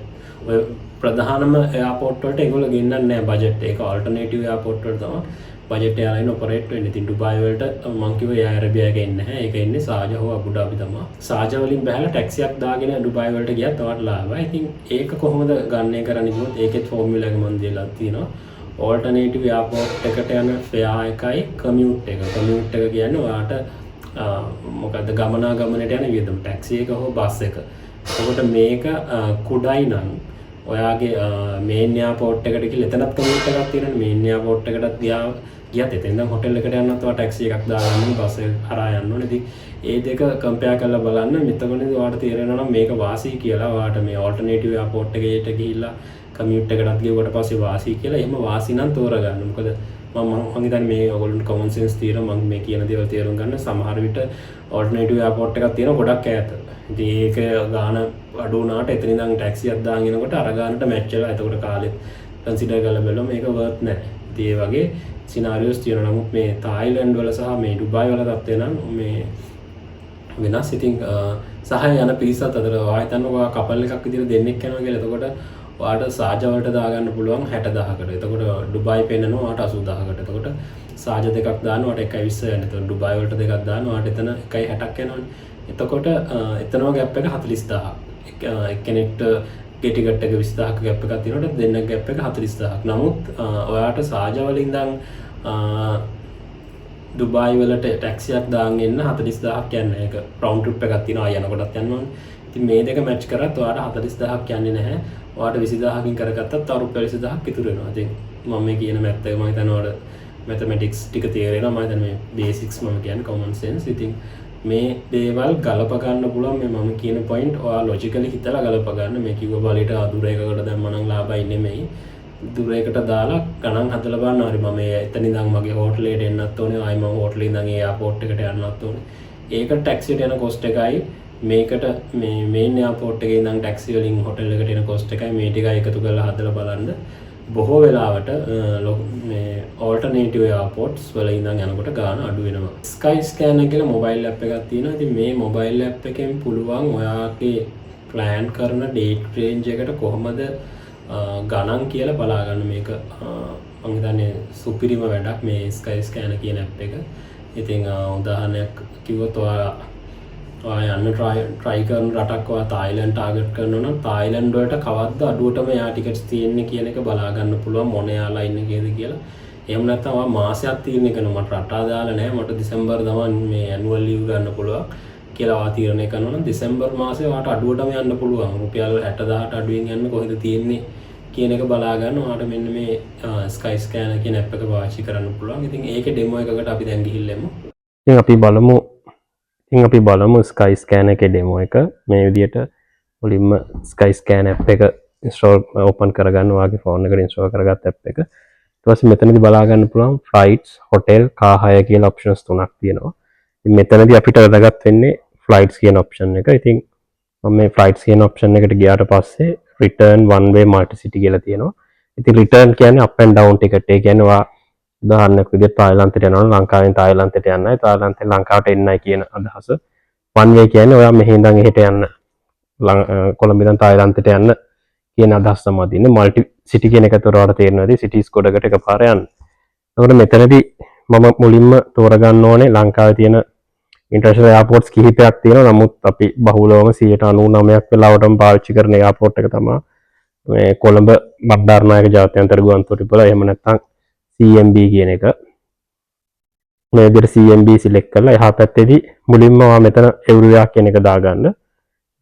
A: ඔය ප්‍රධානම එයාපෝට් වලට ඒගොල්ලෝ ගෙන්නන්නේ නැහැ බජට් එක. ආල්ටර්නේටිව් එයාපෝට් වල තමයි බජට් එයාලයින් ඔපරේට් වෙන්නේ. ඉතින් ඩුබායි වලට මං කිව්වා එයා ඇරබියා එකේ ඉන්නේ නැහැ. ඒක ඉන්නේ සාජා හෝ අබු ඩාබි තමයි. සාජා වලින් බහැලා ටැක්සියක් දාගෙන ඩුබායි වලට ගියත් ඔයාලට ලාභයි. ඉතින් ඒක කොහොමද ගන්නේ කරන්නේ කිව්වොත් ඒකෙත් ෆෝමියුලා එක මන් දීලා තියෙනවා. ආල්ටර්නේටිව් එයාපෝට් එකට යන ෆෙයා එකයි කමියුට් එක. කමියුට් එක කියන්නේ ඔයාට මොකද්ද ගමනාගමනට යන වියදම. ටැක්සි එක හෝ බස් එක. එතකොට මේක කුඩයි නම් ඔයාගේ මේන් එයාපෝට් එකට ගිහලා එතනත් කමියුට් එකක් තියෙනනේ. මේන් එයාපෝට් එකටත් ගියත් එතෙන්ද හොටෙල් එකට යන්නත් ඔයා ටැක්සි එකක් දාගන්න ඕනේ, බස් එක හරහා යන්න ඕනේ. ඉතින් ඒ දෙක කම්පෙයාර් කරලා බලන්න. මෙතනදී ඔයාට තේරෙනවා නම් මේක වාසි කියලා. ඔයාට මේ ආල්ටර්නේටිව් එයාපෝට් එකේට ගිහිල්ලා කමියුට් එකටත් ගිහුවට පස්සේ වාසි කියලා. එහෙම වාසි නම් තෝරගන්න. මොකද මම හිතන්නේ මේ ඔයගොල්ලන්ට common sense තියෙනවා. මම මේ කියන දේවල් තේරුම් ගන්න. සමහර විට ආල්ටර්නේටිව් එයාපෝට් එකක් තියෙනවා ගොඩක් ඈත. ඉතින් ඒක ගාන අඩු වුණාට එතන ඉඳන් ටැක්සියක් දාගෙන යනකොට අර ගානට මැච් වෙලා එතකොට කාලෙත් කන්සිඩර් කරලා බලුවම මේක වර්ත් නැහැ. ඉතින් ඒ වගේ සිනාරියෝස් තියෙනවා. නමුත් මේ තායිලන්ඩ් වල සහ මේ ඩුබායි වල තත්ත්වය නම් මේ වෙනස්. ඉතින් සහ යන පිරිසත් අතර ඔයා හිතන්නකෝ කපල් එකක් විදිහට දෙන්නෙක් යනවා කියලා. එතකොට ඔයාට සාජා වලට දාගන්න පුළුවන් 60000කට. එතකොට ඩුබායි පෙන්නනවා ඔයාට 80000කට. එතකොට සාජා දෙකක් දානවා ඔයාට 1.20 යන. එතකොට ඩුබායි වලට දෙකක් දානවා ඔයාට එතන 1.60ක් යනවනේ. එතකොට එතනම ගැප් එක 40000ක්. එක්කෙනෙක්ට ගේ ටිකට් එක 20000ක ගැප් එකක් තියෙනකොට දෙන්නක ගැප් එක 40000ක්. නමුත් ඔයාට සාජා වලින් ඉඳන් ඩුබායි වලට ටැක්සියක් දාගෙන එන්න 40000ක් යන්නේ. ඒක රවුන්ඩ් ට්‍රිප් එකක් තියෙනවා. ආය යනකොටත් යන්න ඕනේ. ඉතින් මේ දෙක මැච් කරත් ඔයාට 40000ක් යන්නේ නැහැ. ඔයාට 20000කින් කරගත්තත් තව රුපියල් 20000ක් ඉතුරු වෙනවා. ඉතින් මම මේ කියන මැත් එක මම හිතනවා ඔයාලට මැතමැටික්ස් ටික තේරෙනවා. මම හිතන්නේ මේ බේසික්ස් මම කියන්නේ common sense. ඉතින් මේ දේවල් ගලප ගන්න පුළුවන්. මේ මම කියන පොයින්ට් ඔයා ලොජිකලි හිතලා ගලප ගන්න. මේ කිව්ව බලයට දුර එකකට දැම්ම නම් ලාභයි නෙමෙයි. දුර එකට දාලා ගණන් හදලා බලන්න. හරි මම එතන ඉඳන් මගේ හෝටලෙට එන්නත් ඕනේ. ආයි මම හෝටලේ ඉඳන් ඒ එයාපෝට් එකට යන්නත් ඕනේ. ඒක ටැක්සියට යන කොස්ට් එකයි මේකට මේ මේන් එයාපෝට් එකේ ඉඳන් ටැක්සි වලින් හෝටල් එකට එන කොස්ට් එකයි මේ ටිකයි එකතු කරලා හදලා බලන්න. බොහෝ වෙලාවට මේ ආල්ටර්නේටිව් එයාපෝට්ස් වල ඉඳන් යනකොට ගාණ අඩු වෙනවා. ස්කයි ස්කෑනර් කියලා මොබයිල් ඇප් එකක් තියෙනවා. ඉතින් මේ මොබයිල් ඇප් එකෙන් පුළුවන් ඔයාගේ ප්ලෑන් කරන ඩේට් රේන්ජ් එකට කොහොමද ගණන් කියලා බලාගන්න. මේක මම හිතන්නේ සුපිරිම වැඩක් මේ ස්කයි ස්කෑනර් කියන ඇප් එක. ඉතින් උදාහරණයක් කිව්වොත් ඔයා යන්න try කරන රටක් ඔයා තායිලන්ඩ් ටාගට් කරනවා නම් තායිලන්ඩ් වලට කවද්ද අඩුවටම එයා ටිකට්ස් තියෙන්නේ කියන එක බලා ගන්න පුළුවන් මොන යාලා ඉන්නේ කේද කියලා. එහෙම නැත්නම් ඔයා මාසයක් තීරණය කරනවා මට රට ආදාලා නැහැ මට දෙසැම්බර් දවස් මේ ඇනුවල් ලීව් ගන්න පුළුවන් කියලා ඔයා තීරණය කරනවා නම් දෙසැම්බර් මාසේ ඔයාට අඩුවටම යන්න පුළුවන්. රුපියල් 60000ට අඩුවෙන් යන්න කොහෙද තියෙන්නේ කියන එක බලා ගන්න ඔයාට මෙන්න මේ ස්කයි ස්කෑනර් කියන ඇප් එක පාවිච්චි කරන්න පුළුවන්. ඉතින් ඒකේ ඩෙමෝ එකකට අපි දැන් ගිහිල්ලෙමු. ඉතින් අපි බලමු ස්කයි ස්කෑනර් එකේ ඩෙමෝ එක. මේ විදිහට මුලින්ම ස්කයි ස්කෑනර් ඇප් එක ඉන්ස්ටෝල් ඕපන් කරගන්න ඔයාගේ ෆෝන් එකට ඉන්ස්ටෝල් කරගත්ත ඇප් එක. ඊට පස්සේ මෙතනදී බලා ගන්න පුළුවන් ෆ්ලයිට්ස්, හොටෙල්, කා හය කියලා ඔප්ෂන්ස් තුනක් තියෙනවා. ඉතින් මෙතනදී අපිට වැදගත් වෙන්නේ ෆ්ලයිට්ස් කියන ඔප්ෂන් එක. ඉතින් මම මේ ෆ්ලයිට්ස් කියන ඔප්ෂන් එකට ගියාට පස්සේ return one way multi city කියලා තියෙනවා. ඉතින් return කියන්නේ up and down ticket. ඒ කියන්නේ ඔයා උදාහරණයක් විදිහට තායිලන්තයට යනවා නම් ලංකාවෙන් තායිලන්තයට යන්නයි තායිලන්තයෙන් ලංකාවට එන්නයි කියන අදහස. one way කියන්නේ ඔයා මෙහි ඉඳන් එහෙට යන්න කොළඹ ඉඳන් තායිලන්තයට යන්න කියන අදහස තමයි තියෙන්නේ. multi city කියන එක තොර ඔයාලට තේරෙනවද? cities ගොඩකට එකපාර යන්න. එතකොට මෙතනදී මම මුලින්ම තෝරගන්න ඕනේ ලංකාවේ තියෙන ඉන්ටර්නැෂනල් එයාපෝට්ස් කිහිපයක් තියෙනවා. නමුත් අපි බහුලවම 99% වෙලාවටම පාවිච්චි කරන එයාපෝට් එක තමයි මේ කොළඹ බණ්ඩාරනායක ජාත්‍යන්තර ගුවන්තොටුපළ. එහෙම නැත්නම් CMB කියන එක. මේ විදිහට CMB සිලෙක්ට් කරලා එහා පැත්තේදී මුලින්ම ඔයා මෙතන එව්රියා කියන එක දාගන්න.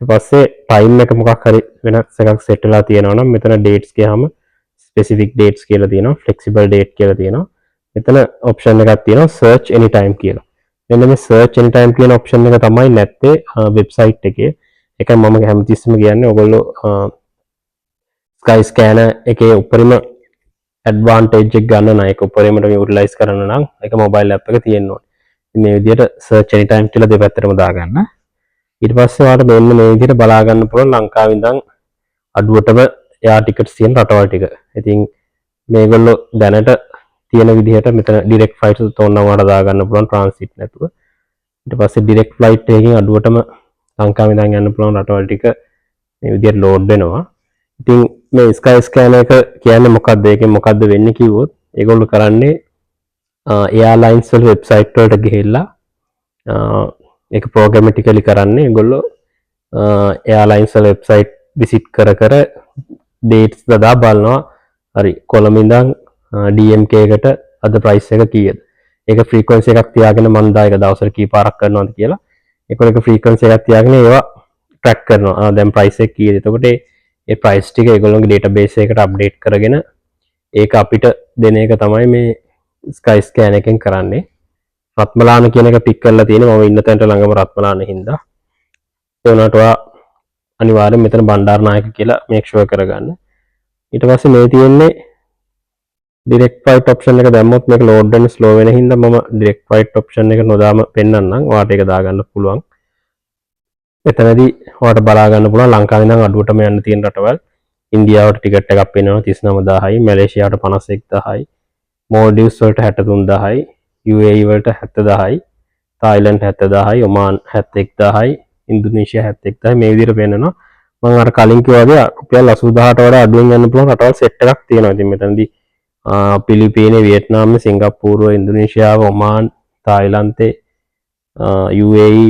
A: ඊට පස්සේ ටයිම් එක මොකක් හරි වෙනස් එකක් සෙට් වෙලා තියෙනවා නම් මෙතන dates ගියාම specific dates කියලා තියෙනවා, flexible date කියලා තියෙනවා. මෙතන ඔප්ෂන් එකක් තියෙනවා search anytime කියලා. මෙන්න මේ search anytime කියන ඔප්ෂන් එක තමයි නැත්තේ වෙබ්සයිට් එකේ. ඒකයි මම හැමතිස්සෙම කියන්නේ ඔයගොල්ලෝ Skyscanner එකේ උඩරිම ඇඩ්වාන්ටේජ් එක ගන්න නම් ඒක උඩරිමට යුටිලයිස් කරන්න නම් ඒක මොබයිල් ඇප් එක තියෙන්න ඕනේ. මේ විදිහට search anytime කියලා දෙපැත්තටම දාගන්න. ඊට පස්සේ ඔයාලට මෙන්න මේ විදිහට බලා ගන්න පුළුවන් ලංකාවේ ඉඳන් අඩුවටම එයා ටිකට්ස් තියෙන රටවල් ටික. ඉතින් මේගොල්ලෝ දැනට තියෙන විදිහට මෙතන ඩිරෙක්ට් ෆ්ලයිට්ස් තෝරනවා වඩා දාගන්න පුළුවන් ට්‍රාන්සිට් නැතුව. ඊට පස්සේ ඩිරෙක්ට් ෆ්ලයිට් එකකින් අඩුවටම ලංකාවේ ඉඳන් යන්න පුළුවන් රටවල් ටික මේ විදිහට ලෝඩ් වෙනවා. ඉතින් මේ ස්කයි ස්කෑනර් එක කියන්නේ මොකක්ද? ඒකෙන් මොකක්ද වෙන්නේ කිව්වොත් ඒගොල්ලෝ කරන්නේ එයාලයින්ස් වල වෙබ්සයිට් වලට ගිහිල්ලා ඒක ප්‍රෝග්‍රැමැටිකලි කරන්නේ ඒගොල්ලෝ එයාලයින්ස් වල වෙබ්සයිට් විසිට් කර කර ඩේට්ස් දදා බලනවා. හරි කොළඹ ඉඳන් DMK එකට අද ප්‍රයිස් එක කීයද? ඒක ෆ්‍රීකවන්සි එකක් තියාගෙන මම දා එක දවසට කී පාරක් කරනවද කියලා. ඒක ෆ්‍රීකවන්සි එකක් තියාගෙන ඒවා ට්‍රැක් කරනවා. දැන් ප්‍රයිස් එක කීයද? එතකොට ඒ ප්‍රයිස් ටික ඒගොල්ලෝගේ ඩේටාබේස් එකට අප්ඩේට් කරගෙන ඒක අපිට දෙන එක තමයි මේ ස්කයි ස්කෑන් එකෙන් කරන්නේ. රත්මලාන කියන එක පික් කරලා තියෙනවා. මම ඉන්න තැනට ළඟම රත්මලාන හින්දා. ඒ වුණාට ඔයා අනිවාර්යෙන් මෙතන බණ්ඩාරනායක කියලා මේක් ෂුවර් කරගන්න. ඊට පස්සේ මේ තියෙන්නේ ඩිරෙක්ට් ෆයිට් ඔප්ෂන් එක දැම්මොත් මේක ලෝඩ් වෙන්න ස්ලෝ වෙන හින්දා මම ඩිරෙක්ට් ෆයිට් ඔප්ෂන් එක නොදාම පෙන්නන්නම්. ඔයාට ඒක දාගන්න පුළුවන්. එතනදී ඔයාලට බලා ගන්න පුළුවන් ලංකාවේ ඉඳන් අඩුවටම යන්න තියෙන රටවල්. ඉන්දියාවට ටිකට් එකක් පෙන්නනවා 39000යි, මැලේසියාවට 51000යි, මෝල්ඩිව්ස් වලට 63000යි, UAE වලට 70000යි, තායිලන්ඩ් 70000යි, ඔමාන් 71000යි, ඉන්දුනීසියා 71000යි මේ විදිහට පෙන්නනවා. මම අර කලින් කිව්වා වගේ රුපියල් 80000ට වඩා අඩුවෙන් යන්න පුළුවන් රටවල් සෙට් එකක් තියෙනවා. ඉතින් මෙතනදී පිලිපීනේ, වියට්නාම්, සිංගප්පූරුව, ඉන්දුනීසියාව, ඔමාන්, තායිලන්තේ, UAE,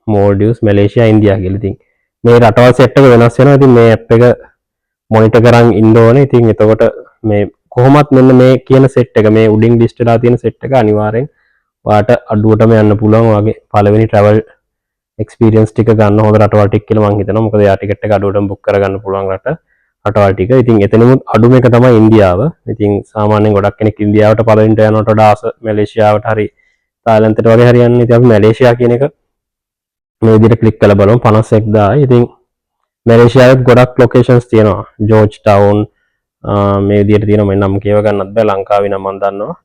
A: මෝල්ඩිව්ස්, මැලේසියා, ඉන්දියා කියලා. ඉතින් මේ රටවල් සෙට් එක වෙනස් වෙනවා. ඉතින් මේ ඇප් එක මොනිටර් කරන් ඉන්න ඕනේ. ඉතින් එතකොට මේ කොහොමත් මෙන්න මේ කියන සෙට් එක මේ උඩින් ලිස්ට් වෙලා තියෙන සෙට් එක අනිවාර්යෙන් ඔයාට අඩුවටම යන්න පුළුවන්. ඔයාගේ පළවෙනි ට්‍රැවල් එක්ස්පීරියන්ස් ටික ගන්න හොඳ රටවල් ටික කියලා මම හිතනවා. මොකද එයා ටිකට් එක අඩුවටම බුක් කරගන්න පුළුවන් රටවල් ටික. ඉතින් එතනමුත් අඩුම එක තමයි ඉන්දියාව. ඉතින් සාමාන්‍යයෙන් ගොඩක් කෙනෙක් ඉන්දියාවට පළවෙනිට යනවට වඩා ආස මැලේසියාවට හරි තායිලන්තයට වගේ හරි යන්නේ. ඉතින් අපි මැලේසියා කියන එක මේ විදිහට ක්ලික් කරලා බලමු 51000යි. ඉතින් මැලේසියාවේ ගොඩක් ලොකේෂන්ස් තියෙනවා. ජෝර්ජ් ටවුන් මේ විදිහට තියෙනවා. මම නම් කියව ගන්නත් බෑ. ලංකාවේ නම් මම දන්නවා.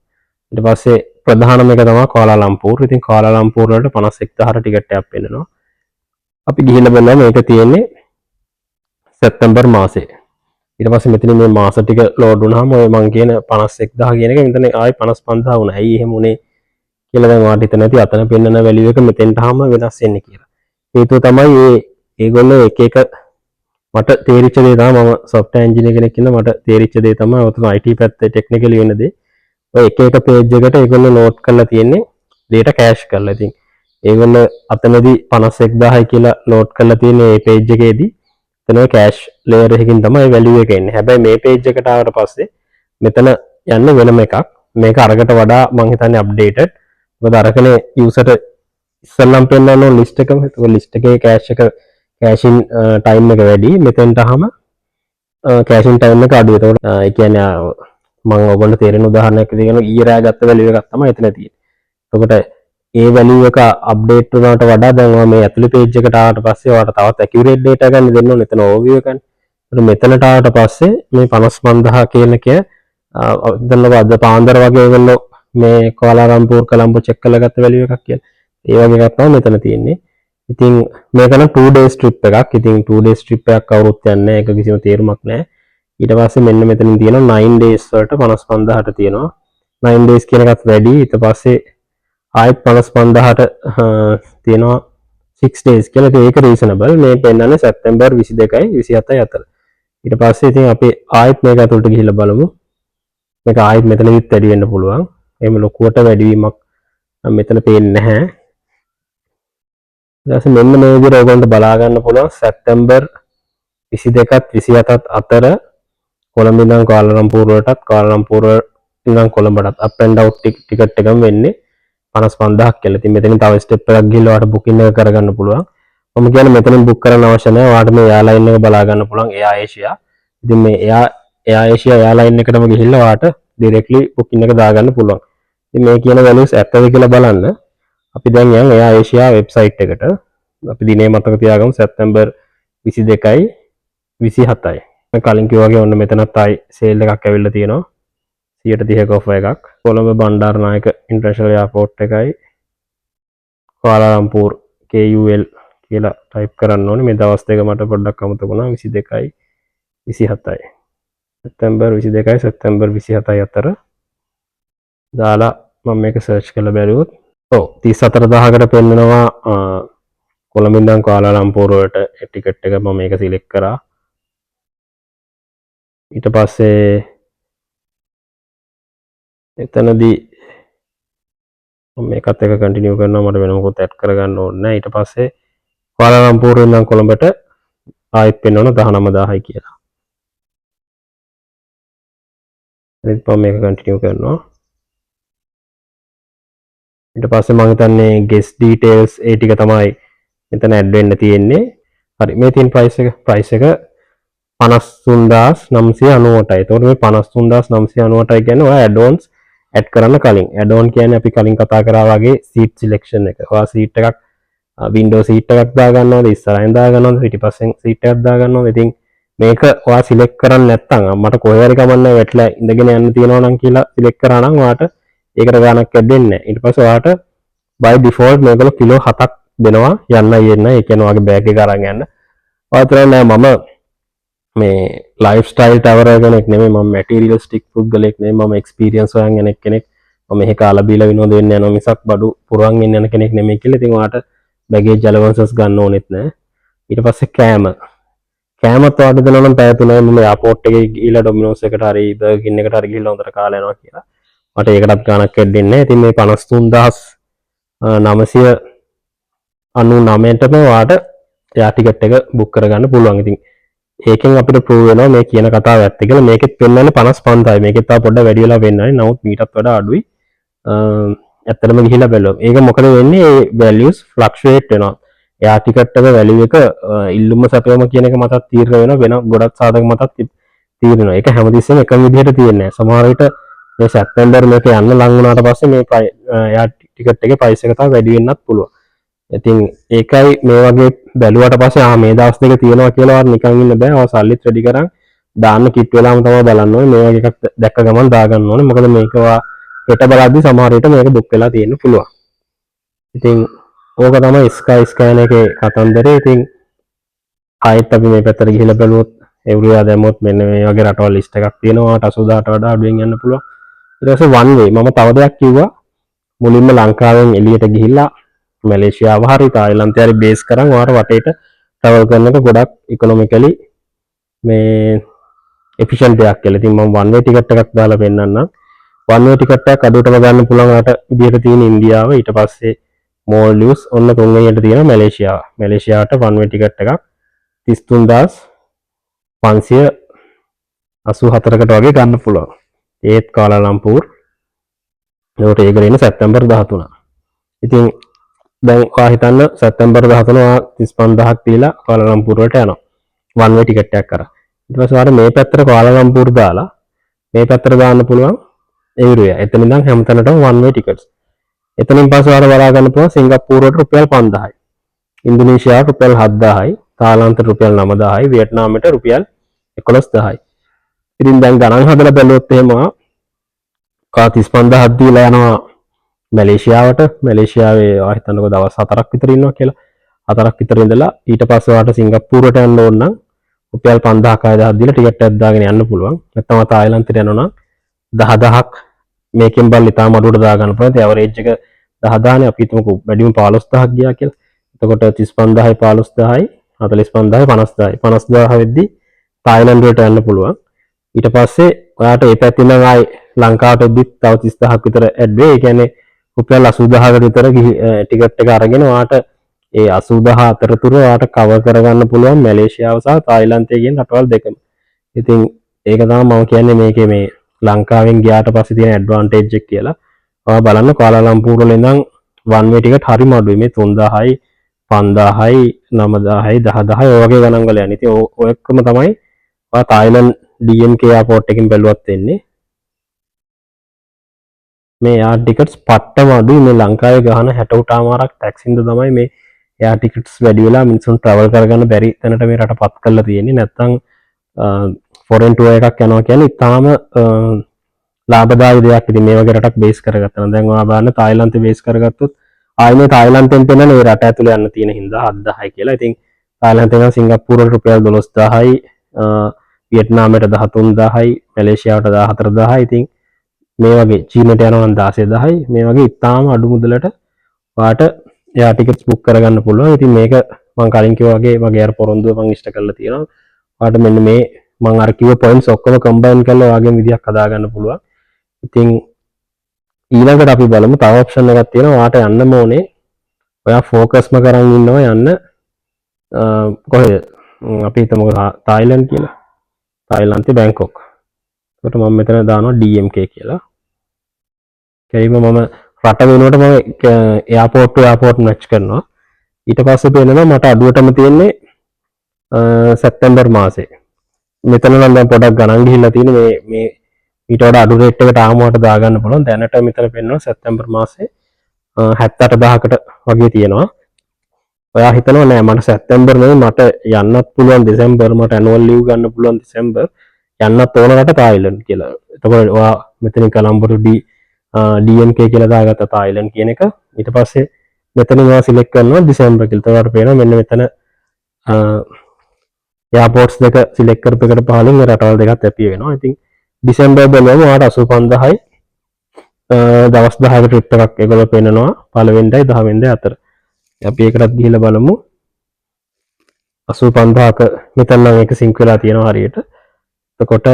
A: ඊට පස්සේ ප්‍රධානම එක තමයි කෝලාලම්පූර්. ඉතින් කෝලාලම්පූර් වලට 51000 ටිකට් එකක් පෙන්නනවා. අපි ගිහිල්ලා බලනවා මේක තියෙන්නේ සැප්තැම්බර් මාසේ. ඊට පස්සේ මෙතන මේ මාස ටික ලෝඩ් වුණාම ඔය මං කියන 51000 කියන එක මෙතන ආයි 55000 වුණා. ඇයි එහෙම උනේ කියලා දැන් ඔයාලට හිතන ඇති අතන පෙන්නන වැලියු එක මෙතෙන්ට ආවම වෙනස් වෙන්නේ කියලා. හේතුව තමයි ඒගොල්ලෝ එක එක මට තේරිච්ච දේ තමයි මම software engineer කෙනෙක් ඉන්න මට තේරිච්ච දේ තමයි ඔතන IT පැත්තේ ටෙක්නිකලි වෙන දේ. ඔය එක එක page එකට ඒගොල්ලෝ නෝට් කරලා තියෙන්නේ data cache කරලා. ඉතින් ඒගොල්ලෝ අතනදී 51000යි කියලා ලෝඩ් කරලා තියෙන මේ page එකේදී එතන cache layer එකකින් තමයි value එක එන්නේ. හැබැයි මේ page එකට ආවට පස්සේ මෙතන යන්නේ වෙනම එකක්. මේක අරකට වඩා මම හිතන්නේ updated. මොකද අරකනේ user ඉස්සල්ලාම පෙන්නන list එකම. ඒක list එකේ cache එක caching time එක වැඩි. මෙතෙන්ට ආවම caching time එක අඩුයි. ඒතකොට ඒ කියන්නේ මම ඔයගොල්ලෝ තේරෙන උදාහරණයක් විදිහට ඊයේ රෑ ගත්ත value එකක් තමයි එතන තියෙන්නේ. එතකොට ඒ value එක අප්ඩේට් වුණාට වඩා දැන් ඔයා මේ ඇතුළේ page එකට ආවට පස්සේ ඔයාලට තවත් accurate data ගන්න දෙන්න ඕනේ. එතන overview එකනේ. ඒත් මෙතනට ආවට පස්සේ මේ 55000 කියන එක දැන් අද පාන්දර වගේ ඒගොල්ලෝ මේ කෝලාලම්පූර් කොළඹ චෙක් කරලා ගත්ත value එකක් කියලා. ඒ වගේ එකක් තමයි මෙතන තියෙන්නේ. ඉතින් මේක නම් 2 days trip එකක්. ඉතින් 2 days trip එකක් කවුරුත් යන්නේ නැහැ. ඒක කිසිම තේරුමක් නැහැ. ඊට පස්සේ මෙන්න මෙතනින් තියෙනවා 9 days වලට 55000ට තියෙනවා. 9 days කියන එකත් වැඩි. ඊට පස්සේ ආයෙත් 55000ට තියෙනවා 6 days කියලා. ඒක රීසනබල්. මේ පෙන්නන්නේ සැප්තැම්බර් 22යි 27යි අතර. ඊට පස්සේ ඉතින් අපි ආයෙත් මේක ඇතුළට ගිහිල්ලා බලමු. මේක ආයෙත් මෙතනදිත් වැඩි වෙන්න පුළුවන්. එහෙම ලොකුවට වැඩිවීමක් මෙතන පේන්නේ නැහැ. ඊට පස්සේ මෙන්න මේ විදිහට ඔයගොල්ලන්ට බලා ගන්න පුළුවන් සැප්තැම්බර් 22ත් 27ත් අතර කොළඹ ඉඳන් කෝලාලම්පූර් වලටත් කෝලාලම්පූර් ඉඳන් කොළඹටත් අප් ඇන්ඩ් අවුට් ටිකට් එකම වෙන්නේ 55000ක් කියලා. ඉතින් මෙතනින් තව ස්ටෙප් එකක් ගිහලා ඔයාලට බුකින් එක කරගන්න පුළුවන්. මම කියන්නේ මෙතනින් බුක් කරන්න අවශ්‍ය නැහැ. ඔයාලට මේ එයාලයින් එක බලා ගන්න පුළුවන් එයා ඒෂියා. ඉතින් මේ එයා ඒෂියා එයාලයින් එකටම ගිහිල්ලා ඔයාලට ඩිරෙක්ට්ලි බුකින් එක දාගන්න පුළුවන්. ඉතින් මේ කියන වැලියුස් ඇත්තද කියලා බලන්න අපි දැන් යන් එයා ඒෂියා වෙබ්සයිට් එකට. අපි දිනේ මතක තියාගමු සැප්තැම්බර් 22යි 27යි. කලින් කිව්වා වගේ ඔන්න මෙතනත් ආයි සේල් එකක් ඇවිල්ලා තියෙනවා 130ක ඔෆර් එකක්. කොළඹ බණ්ඩාරනායක ඉන්ටර්නැෂනල් එයාපෝට් එකයි කෝලාලම්පූර් KUL කියලා ටයිප් කරන්න ඕනේ. මේ දවස් දෙක මට පොඩ්ඩක් අමතක වුණා 22යි 27යි. සැප්තැම්බර් 22යි සැප්තැම්බර් 27යි අතර දාලා මම මේක සර්ච් කරලා බැලුවොත් ඔව් 34000කට පෙන්නනවා කොළඹ ඉඳන් කෝලාලම්පූර් වලට ටිකට් එක. මම මේක සිලෙක්ට් කරා. ඊට පස්සේ එතනදී මේකත් එක කන්ටිනියු කරනවා මට වෙන මොකොත් ඇඩ් කරගන්න ඕනේ නැහැ. ඊට පස්සේ කුවාලාලම්පූර් ඉඳන් කොළඹට ආයෙත් පෙන්වන 19000යි කියලා. ඊට පස්සේ මේක කන්ටිනියු කරනවා. ඊට පස්සේ මම හිතන්නේ ගෙස් ඩීටේල්ස් ඒ ටික තමයි මෙතන ඇඩ් වෙන්න තියෙන්නේ. හරි මේ තියෙන ප්‍රයිස් එක 53998යි. එතකොට මේ 53998යි කියන්නේ ඔය ඇඩ් ඔන්ස් ඇඩ් කරන්න කලින්. ඇඩ් ඔන් කියන්නේ අපි කලින් කතා කරා වගේ සීට් සිලෙක්ෂන් එක. ඔයා සීට් එකක් වින්ඩෝ සීට් එකක් දාගන්නවද ඉස්සරහින් දාගන්නවද පිටිපස්සෙන් සීට් එකක් දාගන්නවද? ඉතින් මේක ඔයා සිලෙක්ට් කරන්නේ නැත්නම් මට කොහේ හරි කමන්නේ වැටලා ඉඳගෙන යන්න තියෙනවා නම් කියලා සිලෙක්ට් කරා නම් ඔයාට ඒකට ගාණක් ඇඩ් වෙන්නේ නැහැ. ඊට පස්සේ ඔයාට by default මේගොල්ලෝ කිලෝ 7ක් දෙනවා යන්නයි එන්න. ඒ කියන්නේ ඔයාගේ බෑග් එක අරන් යන්න. ඔයාට නෑ මම මේ ලයිෆ් ස්ටයිල් ටවර් කෙනෙක් නෙමෙයි, මම මැටීරියලිස්ටික් පුද්ගලෙක් නෙමෙයි, මම එක්ස්පීරියන්ස් හොයන් යන කෙනෙක්. මම මෙහෙ කාලා බීලා විනෝද වෙන්න යනවා මිසක් බඩු පුරවන් එන්න යන කෙනෙක් නෙමෙයි කියලා. ඉතින් ඔයාට බැගේජ් අලවන්සස් ගන්න ඕනෙත් නැහැ. ඊට පස්සේ කෑමත් ඔයාට දෙනවා නම් පැය 3යි. මම එයාපෝට් එකේ ගිහිල්ලා ඩොමිනෝස් එකට හරි බර්ගර් කින් එකට හරි ගිහිල්ලා හොඳට කාලා යනවා කියලා. මට ඒකටත් ගාණක් වෙන්නේ නැහැ. ඉතින් මේ 53999ටම ඔයාට එයා ටිකට් එක බුක් කරගන්න පුළුවන්. ඉතින් ඒකෙන් අපිට ප්‍රූව් වෙනවා මේ කියන කතාව ඇත්ත කියලා. මේකෙත් පෙන්වන්නේ 55යි. මේකෙත් තව පොඩ්ඩක් වැඩි වෙලා පෙන්වන්නේ. නමුත් මීටත් වඩා අඩුයි. ඇත්තටම ගිහිල්ලා බැලුවොත් ඒක මොකද වෙන්නේ? මේ වැලියුස් ෆ්ලක්චුවේට් වෙනවා. එයා ටිකට් එක වැලියු එක ඉල්ලුම සැපයම කියන එක මතත් තීරණය වෙනවා. වෙන ගොඩක් සාධක මතත් තීරණය වෙනවා. ඒක හැමතිස්සෙම එකම විදිහට තියෙන්නේ නැහැ. සමහර විට මේ සැප්තැම්බර් මේක යන්න ලඟ වුණාට පස්සේ මේ එයා ටිකට් එකේ ප්‍රයිස් එක තව වැඩි වෙන්නත් පුළුවන්. ඉතින් ඒකයි මේ වගේ බැලුවට පස්සේ මේ දවස් දෙක තියෙනවා කියලා නිකන් ඉන්න බෑ. ඔය සල්ලිත් රෙඩි කරන් දාන්න කිට් වෙලාම තමයි බලන්න ඕනේ. මේ වගේ එකක් දැක්ක ගමන් දාගන්න ඕනේ. මොකද මේක හෙට බලද්දි සමහර විට මේක බුක් වෙලා තියෙන්න පුළුවන්. ඉතින් ඕක තමයි ස්කයි ස්කෑන් එකේ කතන්දරේ. ඉතින් ආයෙත් අපි මේ පැත්තට ගිහිල්ලා බලුවොත් එව්රියා දැම්මොත් මෙන්න මේ වගේ රටවල් ලිස්ට් එකක් තියෙනවා. 88000ට වඩා අඩුවෙන් යන්න පුළුවන්. ඊට පස්සේ වන් වේ මම තව දෙයක් කිව්වා. මුලින්ම ලංකාවෙන් එළියට ගිහිල්ලා මැලේසියාව හරි තායිලන්තය හරි බේස් කරන් ඔයාලා වටේට ට්‍රැවල් කරන එක ගොඩක් ඉකොනොමිකලි මේ එෆිෂන්ට් එකක් කියලා. ඉතින් මම වන් වේ ටිකට් එකක් දාලා පෙන්නන්නම්. වන් වේ ටිකට් එකක් අඩුවටම ගන්න පුළුවන් අට විදියට තියෙන ඉන්දියාව. ඊට පස්සේ මෝල්ඩිව්ස් ඔන්න තුන්වෙනියට තියෙන මැලේසියාව. මැලේසියාවට වන් වේ ටිකට් එකක් 33584කට වගේ ගන්න පුළුවන්. ඒත් කාලාලම්පූර්. ඒකට ඒක දෙන්නේ සැප්තැම්බර් 13. ඉතින් දැන් ඔයා හිතන්න සැප්තැම්බර් 13 ඔයා 35000ක් දීලා කාලාලම්පූර් වලට යනවා. වන් වේ ටිකට් එකක් කරා. ඊට පස්සේ ඔයාලා මේ පැත්තට කාලාලම්පූර් දාලා මේ පැත්තට දාන්න පුළුවන් එව්රියා. එතන ඉඳන් හැමතැනටම වන් වේ ටිකට්ස්. එතනින් පස්සේ ඔයාලා බලා ගන්න පුළුවන් සිංගප්පූරුවට රුපියල් 5000යි. ඉන්දුනීසියාවට රුපියල් 7000යි. තායිලන්තයට රුපියල් 9000යි. වියට්නාමයට රුපියල් 11000යි. ඉතින් දැන් ගණන් හදලා බැලුවොත් එහෙම 35000ක් දීලා යනවා මැලේසියාවට. මැලේසියාවේ ඔයා හිතන්නකෝ දවස් 4ක් විතර ඉන්නවා කියලා. 4ක් විතර ඉඳලා ඊට පස්සේ ඔයාට සිංගප්පූරුවට යන්න ඕන නම් රුපියල් 5000ක් 6000ක් දීලා ටිකට් එකක් දාගෙන යන්න පුළුවන්. නැත්නම් තායිලන්තයට යනවා නම් 10000ක් මේකෙන් බලලා ඉතාලම අඩුවට දාගන්න පුළුවන්. ඒ ඇවරේජ් එක 10000නේ. අපි හිතමුකෝ වැඩිම 15000ක් ගියා කියලා. එතකොට 35000යි 15000යි 45000යි 50000යි 50000 වෙද්දි තායිලන්තයට යන්න පුළුවන්. ඊට පස්සේ ඔයාට ඒ පැත්තෙන් නම් ආයි ලංකාවට එද්දිත් තව 30000ක් විතර ඇඩ් වෙයි. ඒ කියන්නේ රුපියල් 80000කට විතර ටිකට් එක අරගෙන ඔයාට ඒ 80000 අතරතුර ඔයාට කවර් කරගන්න පුළුවන් මැලේසියාව සහ තායිලන්තය කියන රටවල් දෙකම. ඉතින් ඒක තමයි මම කියන්නේ මේකේ මේ ලංකාවෙන් ගියාට පස්සේ තියෙන ඇඩ්වාන්ටේජ් එක කියලා. ඔයා බලන්න කාලාලම්පූර් වල ඉඳන් වන් වේ ටිකට් හරිම අඩුයි. මේ 3000යි 5000යි 9000යි 10000යි ඔය වගේ ගණන් වල යන්නේ. ඉතින් ඔය එක්කම තමයි ඔයා තායිලන්ඩ් DMK එයාපෝට් එකකින් බැලුවත් වෙන්නේ. මේ එයා ටිකට්ස් පට්ටම අඩුයි. මේ ලංකාවේ ගහන 68මාරක් ටැක්ස් හින්දා තමයි මේ එයා ටිකට්ස් වැඩි වෙලා මිනිස්සුන් ට්‍රැවල් කරගන්න බැරි තැනට මේ රට පත් කරලා තියෙන්නේ. නැත්තම් ෆොරෙන් ටුවර් එකක් යනවා කියන්නේ ඉතාලම ලාභදායී දෙයක්. ඉතින් මේ වගේ රටක් බේස් කරගත්තා නම් දැන් ඔයා බලන්න තායිලන්තේ බේස් කරගත්තොත් ආයේ මේ තායිලන්තෙන් පෙන්නන මේ රට ඇතුලේ යන්න තියෙන හින්දා 7000යි කියලා. ඉතින් තායිලන්තේ නම් සිංගප්පූරුවට රුපියල් 12000යි, වියට්නාමයට 13000යි, මැලේසියාවට 14000යි. ඉතින් මේ වගේ චීනට යනවා නම් 16000යි. මේ වගේ ඉතාලම අඩු මුදලට ඔයාට එයා ටිකට්ස් බුක් කරගන්න පුළුවන්. ඉතින් මේක මම කලින් කිව්වා වගේ මගේ අර පොරොන්දුව මම ඉෂ්ට කරලා තියෙනවා. ඔයාට මෙන්න මේ මම අර කිව්ව පොයින්ට්ස් ඔක්කොම කම්බයින් කරලා ඔයාගේ විදියක් හදා ගන්න පුළුවන්. ඉතින් ඊළඟට අපි බලමු තව ඔප්ෂන් එකක් තියෙනවා. ඔයාට යන්න ඕනේ ඔයා ෆෝකස්ම කරන් ඉන්නවා යන්න කොහෙද? අපි හිතමු තායිලන්ත කියලා. තායිලන්තේ බැංකොක්. ඒකට මම මෙතන දානවා DMK කියලා. කෙලිම මම රට වෙනුවට මම එයාපෝට් ටු එයාපෝට් මැච් කරනවා. ඊට පස්සේ පේනවා මට අඩුවටම තියෙන්නේ සැප්තැම්බර් මාසේ. මෙතන නම් දැන් පොඩක් ගණන් ගිහිල්ලා තියෙන මේ ඊට වඩා අඩු රේට් එකකට ආවමට දාගන්න පුළුවන්. දැනට මෙතන පෙන්නනවා සැප්තැම්බර් මාසේ 78000කට වගේ තියෙනවා. ඔයා හිතනවා නෑ මට සැප්තැම්බර් නෙවෙයි මට යන්නත් පුළුවන් දෙසැම්බර්, මට ඇනුවල් ලීව් ගන්න පුළුවන් දෙසැම්බර්, යන්නත් ඕන රට තායිලන්ත කියලා. එතකොට ඔයා මෙතනින් කොලම්බෝ DMK කියලා දාගත්ත තායිලන්ත කියන එක. ඊට පස්සේ මෙතන ඔයා සිලෙක්ට් කරනවා දෙසැම්බර් කියලා. එතකොට පේනවා මෙන්න මෙතන එයාපෝට්ස් දෙක සිලෙක්ට් කරපු එකට පහලින් රටවල් දෙකක් ඇපිය වෙනවා. ඉතින් දෙසැම්බර් බලමු ඔයාට 85000යි දවස් 10ක ට්‍රිප් එකක් ඒගොල්ලෝ පෙන්නනවා පළවෙනිදයි 10 වෙනිදා අතර. අපි ඒකටත් ගිහිල්ලා බලමු 85000ක මෙතන නම් ඒක සිංක් වෙලා තියෙනවා හරියට. එතකොට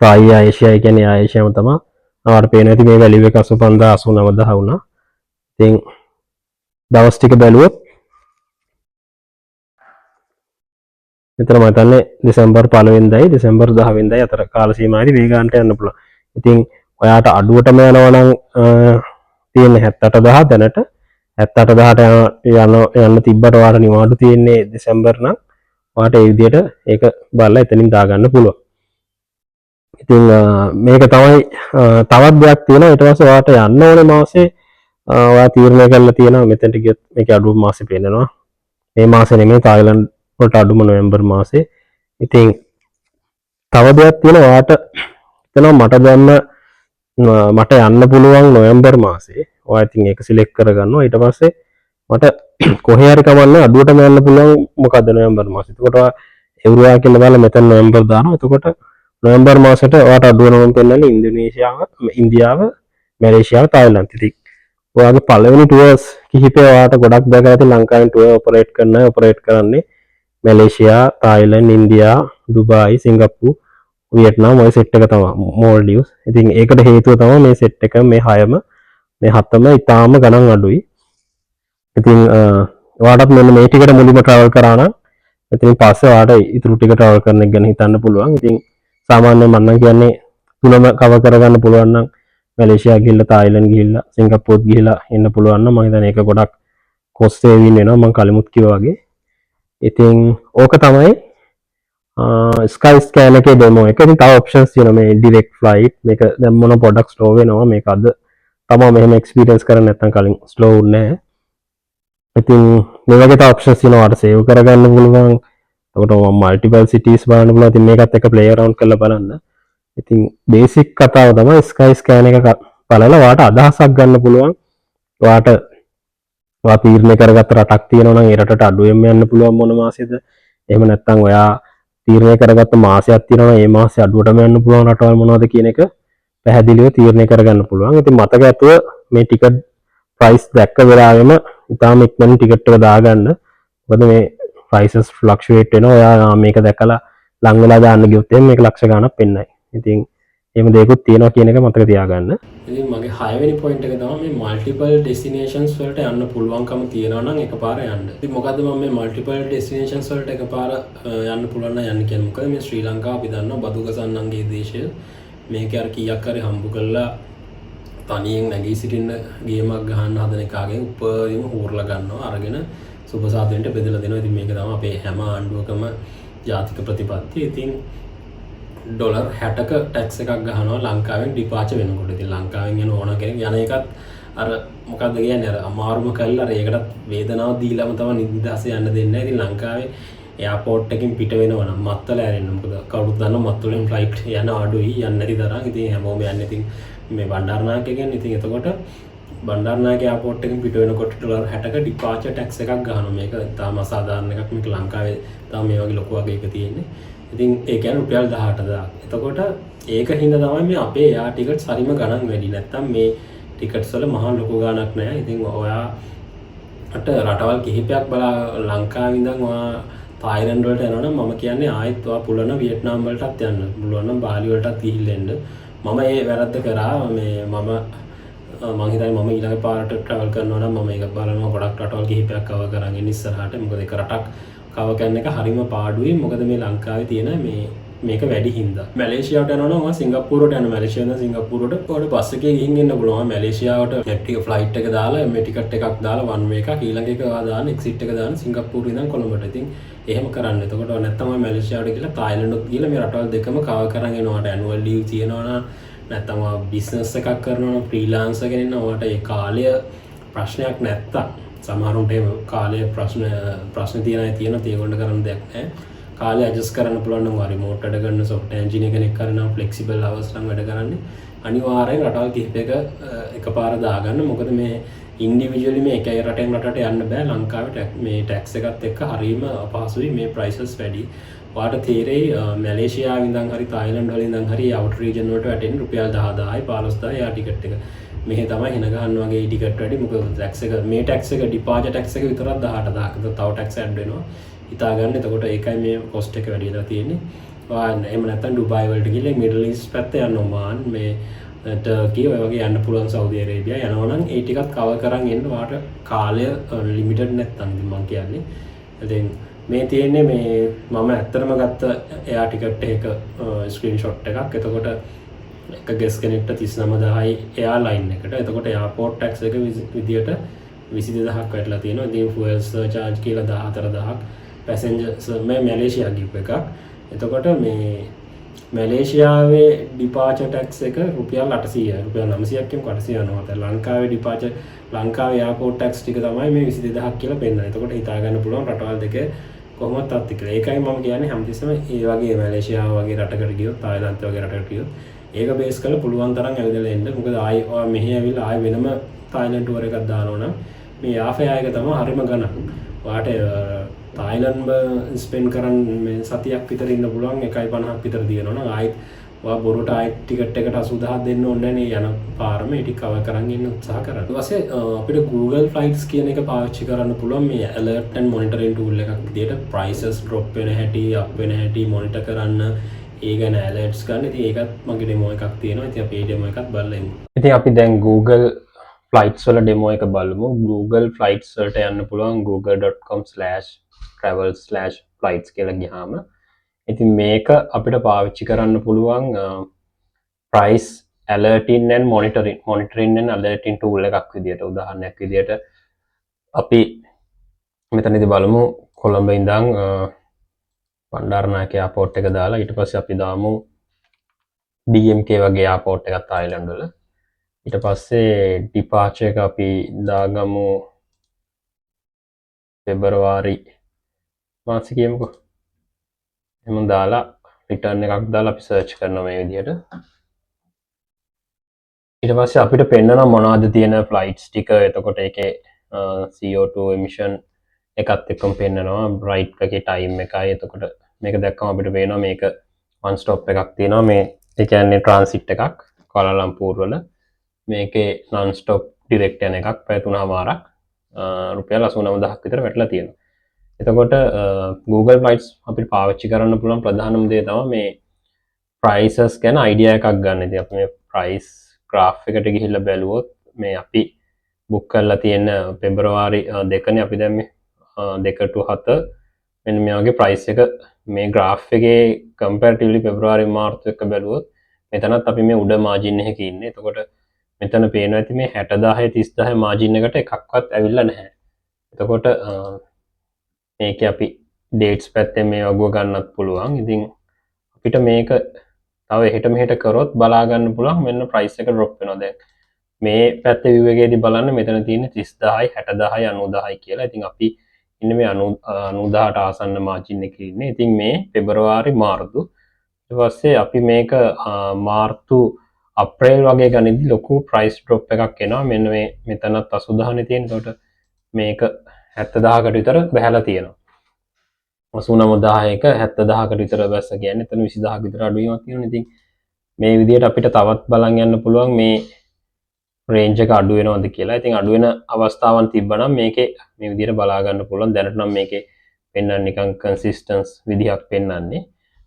A: ආයි ආසියායි කියන්නේ ආසියාම තමයි. ආවට පේනවා ඉතින් මේ වැලියු එක 85000 89000 වුණා. ඉතින් දවස් ටික බැලුවොත් මෙතන මම හිතන්නේ දෙසැම්බර් 1 වෙනිදායි දෙසැම්බර් 10 වෙනිදායි අතර කාල සීමාවේදී මේ ගානට යන්න පුළුවන්. ඉතින් ඔයාට අඩුවටම යනවා නම් තියෙන්නේ 78000 දැනට 78000ට යන්න තිබ්බට ඔයාට නිවාඩු තියෙන්නේ දෙසැම්බර් නම් ඔයාට ඒ විදිහට ඒක බලලා එතනින් දාගන්න පුළුවන්. ඉතින් මේක තමයි තවත් දෙයක් තියෙනවා. ඊට පස්සේ ඔයාට යන්න ඕනේ මාසේ ඔයා තීරණය කරලා තියෙනවා මෙතනට ගියොත් මේක අඩුම මාසේ පේනවා. මේ මාසේ නෙමෙයි තායිලන්ත වලට අඩුම නොවැම්බර් මාසේ. ඉතින් තව දෙයක් තියෙනවා ඔයාට හිතනවා මට යන්න පුළුවන් නොවැම්බර් මාසේ. ඔයා ඉතින් ඒක සිලෙක්ට් කරගන්නවා. ඊට පස්සේ මට කොහේ හරි කමන්නේ අඩුවටම යන්න පුළුවන් මොකද නොවැම්බර් මාසේ. එතකොට ඔයා එවුරුවා කියලා දාලා මෙතන නොවැම්බර් දානවා. එතකොට නොවැම්බර් මාසෙට ඔයාට අඩුවනම පෙන්නන්නේ ඉන්දුනීසියාව, ඉන්දියාව, මැලේසියාව, තායිලන්ත. ඉතින් ඔයාගේ පළවෙනි ටුවර්ස් කිහිපය ඔයාට ගොඩක් දැකලා ඇති ලංකාවෙන් ටුවර් ඔපරේට් කරන්නේ මැලේසියා, තායිලන්ත, ඉන්දියා, දුබායි, සිංගප්පූර්, වියට්නාම් ඔය සෙට් එක තමයි මෝල්ඩිව්ස්. ඉතින් ඒකට හේතුව තමයි මේ සෙට් එක මේ 6ම මේ 7ම ඉතාලම ගණන් අඩුයි. ඉතින් ඔයාටත් මෙන්න මේ ටිකට මුලින්ම ට්‍රැවල් කරා නම් එතනින් පස්සේ ඔයාට ඉතුරු ටික ට්‍රැවල් කරන එක ගැන හිතන්න පුළුවන්. ඉතින් සාමාන්‍යයෙන් මම නම් කියන්නේ තුනම කවර් කරගන්න පුළුවන් නම් මැලේසියා ගිහිල්ලා තායිලන්ත ගිහිල්ලා සිංගප්පූර් ගිහිල්ලා එන්න පුළුවන් නම් මම හිතන්නේ ඒක ගොඩක් කොස්ට් සේවින් වෙනවා මම කලිමුත් කිව්වා වගේ. ඉතින් ඕක තමයි ස්කයි ස්කෑන් එකේ ඩෙමෝ එක. ඉතින් තව ඔප්ෂන්ස් තියෙනවා මේ ඩිරෙක්ට් ෆ්ලයිට්. මේක දැන් මොන පොඩක් ස්ලෝ වෙනවා. මේක අද තමයි මෙහෙම එක්ස්පීරියන්ස් කරන්නේ නැත්නම් කලින් ස්ලෝ වුණේ නැහැ. ඉතින් මේ වගේ තව ඔප්ෂන්ස් තියෙනවා ඔයාලට සේව් කරගන්න පුළුවන්. එතකොට මල්ටිපල් සිටිස් බලන්න පුළුවන්. ඉතින් මේකත් එක්ක ප්ලේ අරවුන්ඩ් කරලා බලන්න. ඉතින් බේසික් කතාව තමයි ස්කයි ස්කෑන් එක බලලා ඔයාට අදහසක් ගන්න පුළුවන්. ඔයා තීරණය කරගත්ත රටක් තියෙනවා නම් ඒ රටට අඩුවෙන්ම යන්න පුළුවන් මොන මාසෙද? එහෙම නැත්නම් ඔයා තීරණය කරගත්ත මාසයක් තියෙනවා නම් ඒ මාසේ අඩුවටම යන්න පුළුවන් රටවල් මොනවද කියන එක පැහැදිලිව තීරණය කරගන්න පුළුවන්. ඉතින් මතක ඇතුව මේ ටිකට් ප්‍රයිස් දැක්ක වෙලාවෙම ඉතාලම ඉක්මනින් ටිකට් එක දාගන්න. මොකද මේ ප්‍රයිසස් ෆ්ලක්චුවේට් වෙනවා. ඔයා මේක දැකලා ලං වෙලා දාන්න ගියොත් මේක ලක්ෂ ගණනක් වෙන්නයි. ඉතින් එහෙම දෙයක්ත් තියෙනවා කියන එක මතක තියාගන්න. ඉතින් මගේ 6 වෙනි පොයින්ට් එක තමයි මේ මල්ටිපල් ඩෙස්ටිනේෂන්ස් වලට යන්න පුළුවන්කම තියෙනවා නම් එකපාර යන්න. ඉතින් මොකද්ද මම මේ මල්ටිපල් ඩෙස්ටිනේෂන්ස් වලට එකපාර යන්න පුළුවන් නම් යන්න කියන්නේ? මොකද මේ ශ්‍රී ලංකාව අපි දන්නවා බදුගසන්නන්ගේ දේශය. මේක අර කීයක් හරි හම්බ කරලා තනියෙන් නැගී සිටින්න ගේමක් ගහන්න හදන එකාගෙන් උපරිම හූරලා ගන්නවා. අරගෙන සුබසාදෙන්ට බෙදලා දෙනවා. ඉතින් මේක තමයි අපේ හැම ආණ්ඩුවකම ජාතික ප්‍රතිපත්තිය. ඉතින් ඩොලර් 60ක ටැක්ස් එකක් ගහනවා ලංකාවෙන් ඩිපාචර් වෙනකොට. ඉතින් ලංකාවෙන් යන ඕන කෙනෙක් යන එකත් අර මොකද්ද කියන්නේ අර අමාරුම කළා අර ඒකටත් වේදනාව දීලාම තමයි නිදහසේ යන්න දෙන්නේ. ඉතින් ලංකාවේ එයාපෝට් එකකින් පිට වෙනවා නම් මත්තල ඇරෙන්න. මොකද කවුරුත් දන්නවා මත්තලෙන් ෆ්ලයිට් යන අඩුයි යන්නේ නැති තරම්. ඉතින් හැමෝම යන්නේ ඉතින් මේ බණ්ඩාරනායක කියන්නේ. ඉතින් එතකොට බණ්ඩාරනායක එයාපෝට් එකකින් පිට වෙනකොට ඩොලර් 60ක ඩිපාචර් ටැක්ස් එකක් ගහනවා. මේක තාම අසාධාරණ එකක්. මේක ලංකාවේ තාම මේ වගේ ලොකු වගේ එක තියෙන්නේ. ඉතින් ඒ කියන්නේ රුපියල් 18000. එතකොට ඒක හින්දා තමයි මේ අපේ එයා ටිකට්ස් හරිම ගණන් වැඩි. නැත්තම් මේ ටිකට්ස් වල මහා ලොකු ගණනක් නැහැ. ඉතින් ඔයාට රටවල් කිහිපයක් බලා ලංකාවේ ඉඳන් ඔයා තායිලන්ඩ් වලට යනවනම් මම කියන්නේ ආයෙත් ඔයා පුළුවන් නම් වියට්නාම් වලටත් යන්න. පුළුවන් නම් බාලි වලටත් ගිහිල්ලා එන්න. මම ඒ වැරද්ද කරා. මම හිතන්නේ මම ඊළඟ පාරට ට්‍රැවල් කරනවා නම් මම ඒක බලනවා ගොඩක් රටවල් කිහිපයක් කවර් කරන් ඉන්න ඉස්සරහට. මොකද ඒක රටක් කවර් කරන එක හරිම පාඩුයි. මොකද මේ ලංකාවේ තියෙන මේක වැඩි හින්දා. මැලේසියාවට යනවා නම් මම සිංගප්පූරුවට යනවා. මැලේසියාවෙන් සිංගප්පූරුවට ඔයාලට බස් එකේ ගිහින් එන්න පුළුවන්. මැලේසියාවට ෆ්ලයිට් එක දාලා මේ ටිකට් එකක් දාලා වන් වේ එකක් ඊළඟ එක දාන්න එක්සිට් එක දාන්න සිංගප්පූරුවේ ඉඳන් කොළඹට. ඉතින් එහෙම කරන්න. එතකොට නැත්තම් මම මැලේසියාවට ගිහලා තායිලන්ඩ්ත් ගිහලා මේ රටවල් දෙකම කවර් කරන් එනවාට ඇනුවල් ලීව් තියෙනවා නම් නැත්තම් බිස්නස් එකක් කරනවා නම් ෆ්‍රීලාන්සර් කෙනෙක් නම් ඔයාට ඒ කාලය ප්‍රශ්නයක් නැත්තම් සමහරුන්ට ඒ කාලය ප්‍රශ්න තියෙනවා ඒගොල්ලන්ට කරන්න දෙයක් නැහැ. කාලය ඇඩ්ජස්ට් කරන්න පුළුවන් නම් රිමෝට් වැඩ කරන සොෆ්ට්වෙයාර් එන්ජිනියර් කෙනෙක් කරනවා ෆ්ලෙක්සිබල් අවර්ස් නම් වැඩ කරන්නේ අනිවාර්යෙන් රටවල් කිහිපයක එකපාර දාගන්න. මොකද මේ ඉන්ඩිවිජුවලි මේ එක රටෙන් රටට යන්න බෑ. ලංකාවේ මේ ටැක්ස් එකත් එක්ක හරීම අපහසුයි. මේ ප්‍රයිසස් වැඩි. ඔයාට තේරෙයි මැලේසියාවේ ඉඳන් හරි තායිලන්ඩ් වල ඉඳන් හරි අවුට් රීජන් වලට වැටෙන්නේ රුපියල් 10000යි 15000යි යා ටිකට් එක. මෙහෙ තමයි හින ගන්න වගේ ටිකට් වැඩි. මොකද ටැක්ස් එක මේ ටැක්ස් එක ඩිපාර්චර් ටැක්ස් එක විතරක් 18000ක. තව ටැක්ස් ඇඩ් වෙනවා. හිතා ගන්න. එතකොට ඒකයි මේ කොස්ට් එක වැඩි වෙලා තියෙන්නේ. එහෙම නැත්නම් ඩුබායි වලට ගිහලා මිඩල් ඊස්ට් පැත්ත යන්න ඔමාන් මේ ටර්කි ඔය වගේ යන්න පුළුවන්. සෞදි අරේබියා යනවා නම් ඒ ටිකත් කවර් කරන් එන්න ඔයාට කාලය ලිමිටඩ් නැත්නම් ඉතින් මම කියන්නේ. ඉතින් මේ තියෙන්නේ මේ මම ඇත්තටම ගත්ත එයා ටිකට් එක ස්ක්‍රීන්ෂොට් එකක්. එතකොට එක ගෙස් කෙනෙක්ට 39000යි එයා ලයින් එකට. එතකොට එයාපෝට් ටැක්ස් එක විදියට 22000ක් වැටලා තියෙනවා. ඉතින් ෆුවල් සර්චාර්ජ් කියලා 14000ක් පැසෙන්ජර්ස් මේ මැලේසියා ගිප් එකක්. එතකොට මේ මැලේසියාවේ ඩිපාර්චර් ටැක්ස් එක රුපියල් 800යි. රුපියල් 900ක් කියමු 800 යනවා. ලංකාවේ ඩිපාර්චර් ලංකාවේ එයාපෝට් ටැක්ස් ටික තමයි මේ 22000ක් කියලා පෙන්නන්නේ. එතකොට හිතා ගන්න පුළුවන් රටවල් දෙකේ කොහොමද තත්ති කියලා. ඒකයි මම කියන්නේ හැමතිස්සෙම ඒ වගේ මැලේසියාව වගේ රටකට ගියොත් තායිලන්ත වගේ රටකට ගියොත් ඒක බේස් කරලා පුළුවන් තරම් ඇවිදලා එන්න. මොකද ආයි මෙහි ඇවිල්ලා ආයි වෙනම තායිලන්ත ටුවර් එකක් දානවා නම් මේ යාෆයා එක තමයි හරිම ගණන්. ඔයාට තායිලන්ඩ් ස්පෙන්ඩ් කරන් මේ සතියක් විතර ඉන්න පුළුවන් 1.50ක් විතර දිනනවා නම් ආයිත් ඔයා බොරුට ආයිත් ටිකට් එකට 80000ක් දෙන්න ඕනේ නැහැ නේ. යන පාරම ඒ ටික කවර් කරන් ඉන්න උත්සාහ කරන්න. ඊට පස්සේ අපිට Google Flights කියන එක පාවිච්චි කරන්න පුළුවන් මේ alert and monitoring tool එකක් විදියට prices drop වෙන හැටි up වෙන හැටි monitor කරන්න. ඒ ගැන alerts ගන්න. ඉතින් ඒකත් මගේ demo එකක් තියෙනවා. ඉතින් අපි ඒ demo එකත් බලලා ඉමු. ඉතින් අපි දැන් Google Flights වල demo එක බලමු. Google Flights වලට යන්න පුළුවන් google.com/travel/flights කියලා ගියාම ඉතින් මේක අපිට පාවිච්චි කරන්න පුළුවන් price alerting and monitoring and alerting tool එකක් විදියට. උදාහරණයක් විදියට අපි මෙතනදී බලමු කොළඹ ඉඳන් බණ්ඩාරනායක එයාපෝට් එක දාලා ඊට පස්සේ අපි දාමු DMK වගේ එයාපෝට් එකක් තායිලන්ඩ් වල. ඊට පස්සේ ඩිපාර්චර් එක අපි දාගමු පෙබරවාරි මාසෙ කියමුකෝ. එහෙනම් දාලා රිටර්න් එකක් දාලා අපි සර්ච් කරනවා මේ විදිහට. ඊට පස්සේ අපිට පෙන්නන මොනවද තියෙන ෆ්ලයිට්ස් ටික. එතකොට ඒකේ CO2 emission එකත් එක්කම පෙන්නනවා. බ්‍රයිට් එකේ ටයිම් එකයි. එතකොට මේක දැක්කම අපිට පේනවා මේක වන් ස්ටොප් එකක් තියෙනවා. මේ ඒ කියන්නේ ට්‍රාන්සිට් එකක් කොලාලම්පූර් වල. මේකේ non stop direct යන එකක් පැය 3මාරක් රුපියල් 89000ක් විතර වැටලා තියෙනවා. එතකොට Google Flights අපිට පාවිච්චි කරන්න පුළුවන් ප්‍රධානම දේ තමයි මේ prices ගැන idea එකක් ගන්න. ඉතින් අපි මේ price graph එකට ගිහිල්ලා බැලුවොත් මේ අපි book කරලා තියෙන පෙබරවාරි 2 නේ අපි දැන් මේ 2 to 7 මෙන්න මේ වගේ price එක මේ graph එකේ comparatively පෙබරවාරි මාර්තු එක බැලුවොත් මෙතනත් අපි මේ උඩ margin එකක ඉන්නේ. එතකොට මෙතන පේනවා ඇති මේ 60000 30000 margin එකට එකක්වත් ඇවිල්ලා නැහැ. එතකොට මේකේ අපි dates පැත්තෙන් මේ වගුව ගන්නත් පුළුවන්. ඉතින් අපිට මේක තව එහෙට මෙහෙට කරොත් බලා ගන්න පුළුවන් මෙන්න price එක drop වෙනවා. දැන් මේ පැත්තේ view එකේදී බලන්න මෙතන තියෙන්නේ 30000යි 60000යි 90000යි කියලා. ඉතින් අපි ඉන්නේ මේ 90000ට ආසන්න margin එකේ ඉන්නේ. ඉතින් මේ පෙබරවාරි මාර්තු ඊට පස්සේ අපි මේක මාර්තු අප්‍රේල් වගේ ගනිද්දි ලොකු price drop එකක් එනවා. මෙන්න මේ මෙතනත් 80000 නේ තියෙන්නේ. ඒකට මේක 70000කට විතර බහැලා තියෙනවා. 89000ක 70000කට විතර බැස්ස කියන්නේ එතන 20000ක විතර අඩුවීමක් තියෙනවා. ඉතින් මේ විදිහට අපිට තවත් බලන් යන්න පුළුවන් මේ රේන්ජ් එක අඩු වෙනවද කියලා. ඉතින් අඩු වෙන අවස්ථාවන් තිබ්බනම් මේකේ මේ විදිහට බලා ගන්න පුළුවන්. දැනට නම් මේකේ පෙන්වන්නේ නිකන් කන්සිස්ටන්ස් විදිහක් පෙන්වන්නේ.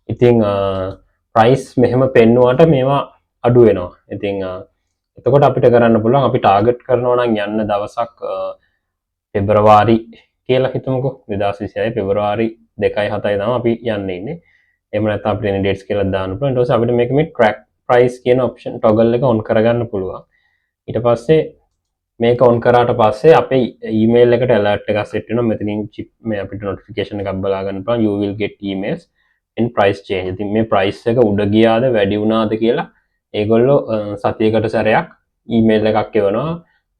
A: ඉතින් ප්‍රයිස් මෙහෙම පෙන්වුවට මේවා අඩු වෙනවා. ඉතින් එතකොට අපිට කරන්න පුළුවන් අපි ටාගට් කරනවා නම් යන්න දවසක් පෙබරවාරි කියලා හිතමුකෝ 2026 පෙබරවාරි 2යි 7යි තමයි අපි යන්න ඉන්නේ. එහෙම නැත්නම් අපිට එන ඩේට්ස් කියලා දාන්න පුළුවන්. ඊට පස්සේ අපිට මේක මේ ට්‍රැක් ප්‍රයිස් කියන ඔප්ෂන් ටොගල් එක ඔන් කරගන්න පුළුවන්. ඊට පස්සේ මේක ඔන් කරාට පස්සේ අපේ ඊමේල් එකට alert එකක් සෙට් වෙනවා. මෙතනින් chip මේ අපිට notification එකක් බලා ගන්න පුළුවන්. You will get emails in price change. ඉතින් මේ price එක උඩ ගියාද වැඩි වුණාද කියලා ඒගොල්ලෝ සතියකට සැරයක් ඊමේල් එකක් එවනවා.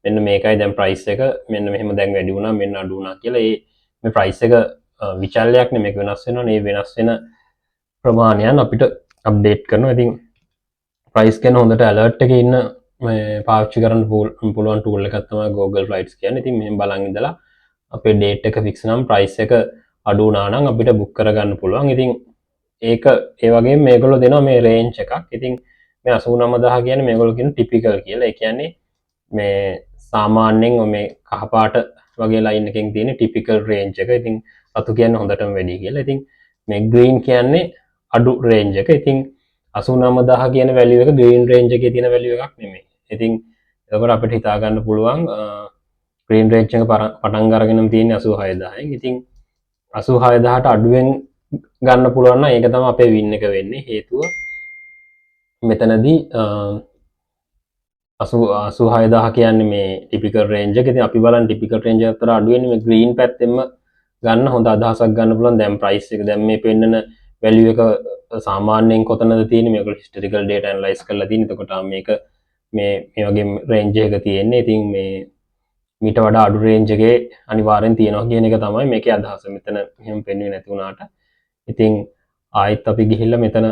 A: මෙන්න මේකයි දැන් ප්‍රයිස් එක මෙන්න මෙහෙම දැන් වැඩි වුණා මෙන්න අඩු වුණා කියලා මේ ප්‍රයිස් එක විචල්යක් නේ මේක වෙනස් වෙනවා නේ වෙනස් වෙන ප්‍රමාණයන් අපිට අප්ඩේට් කරනවා. ඉතින් ප්‍රයිස් ගැන හොඳට ඇලර්ට් එකේ ඉන්න මේ පාවිච්චි කරන්න පුළුවන් ටූල් එකක් තමයි Google Flights කියන්නේ. ඉතින් මෙහෙම බලන් ඉඳලා අපේ ඩේට් එක ෆික්ස් නම් ප්‍රයිස් එක අඩු වුණා නම් අපිට බුක් කරගන්න පුළුවන්. ඉතින් ඒක ඒ වගේම මේගොල්ලෝ දෙනවා මේ රේන්ජ් එකක්. ඉතින් මේ 89000 කියන්නේ මේගොල්ලෝ කියන ටිපිකල් කියලා. ඒ කියන්නේ මේ සාමාන්‍යයෙන් මේ කහපාට වගේ ලයින් එකකින් තියෙන ටිපිකල් රේන්ජ් එක. ඉතින් රතු කියන්නේ හොඳටම වැඩි කියලා. ඉතින් මේ ග්‍රීන් කියන්නේ අඩු රේන්ජ් එක. ඉතින් 89000 කියන වැලියු එක ග්‍රීන් රේන්ජ් එකේ තියෙන වැලියු එකක් නෙමෙයි. ඉතින් එතකොට අපිට හිතා ගන්න පුළුවන් ග්‍රීන් රේන්ජ් එක පටන් අරගෙනම තියෙන්නේ 86000න්. ඉතින් 86000ට අඩුවෙන් ගන්න පුළුවන් නම් ඒක තමයි අපේ වින් එක වෙන්නේ. හේතුව මෙතනදී 86000 කියන්නේ මේ ටිපිකල් රේන්ජ් එක. ඉතින් අපි බලන්න ටිපිකල් රේන්ජ් එකට අඩු වෙන්නේ මේ ග්‍රීන් පැත්තෙන්ම ගන්න හොඳ අදහසක් ගන්න පුළුවන්. දැන් ප්‍රයිස් එක දැන් මේ පෙන්නන වැලියු එක සාමාන්‍යයෙන් කොතනද තියෙන්නේ මේගොල්ලෝ හිස්ටොරිකල් data analyze කරලා තියෙන. එතකොට මේක මේ වගේ රේන්ජ් එක තියෙන්නේ. ඉතින් මේ මීට වඩා අඩු රේන්ජ් එකේ අනිවාර්යෙන් තියෙනවා කියන එක තමයි මේකේ අදහස. මෙතන එහෙම පෙන්වෙන්නේ නැති වුණාට. ඉතින් ආයෙත් අපි ගිහිල්ලා මෙතන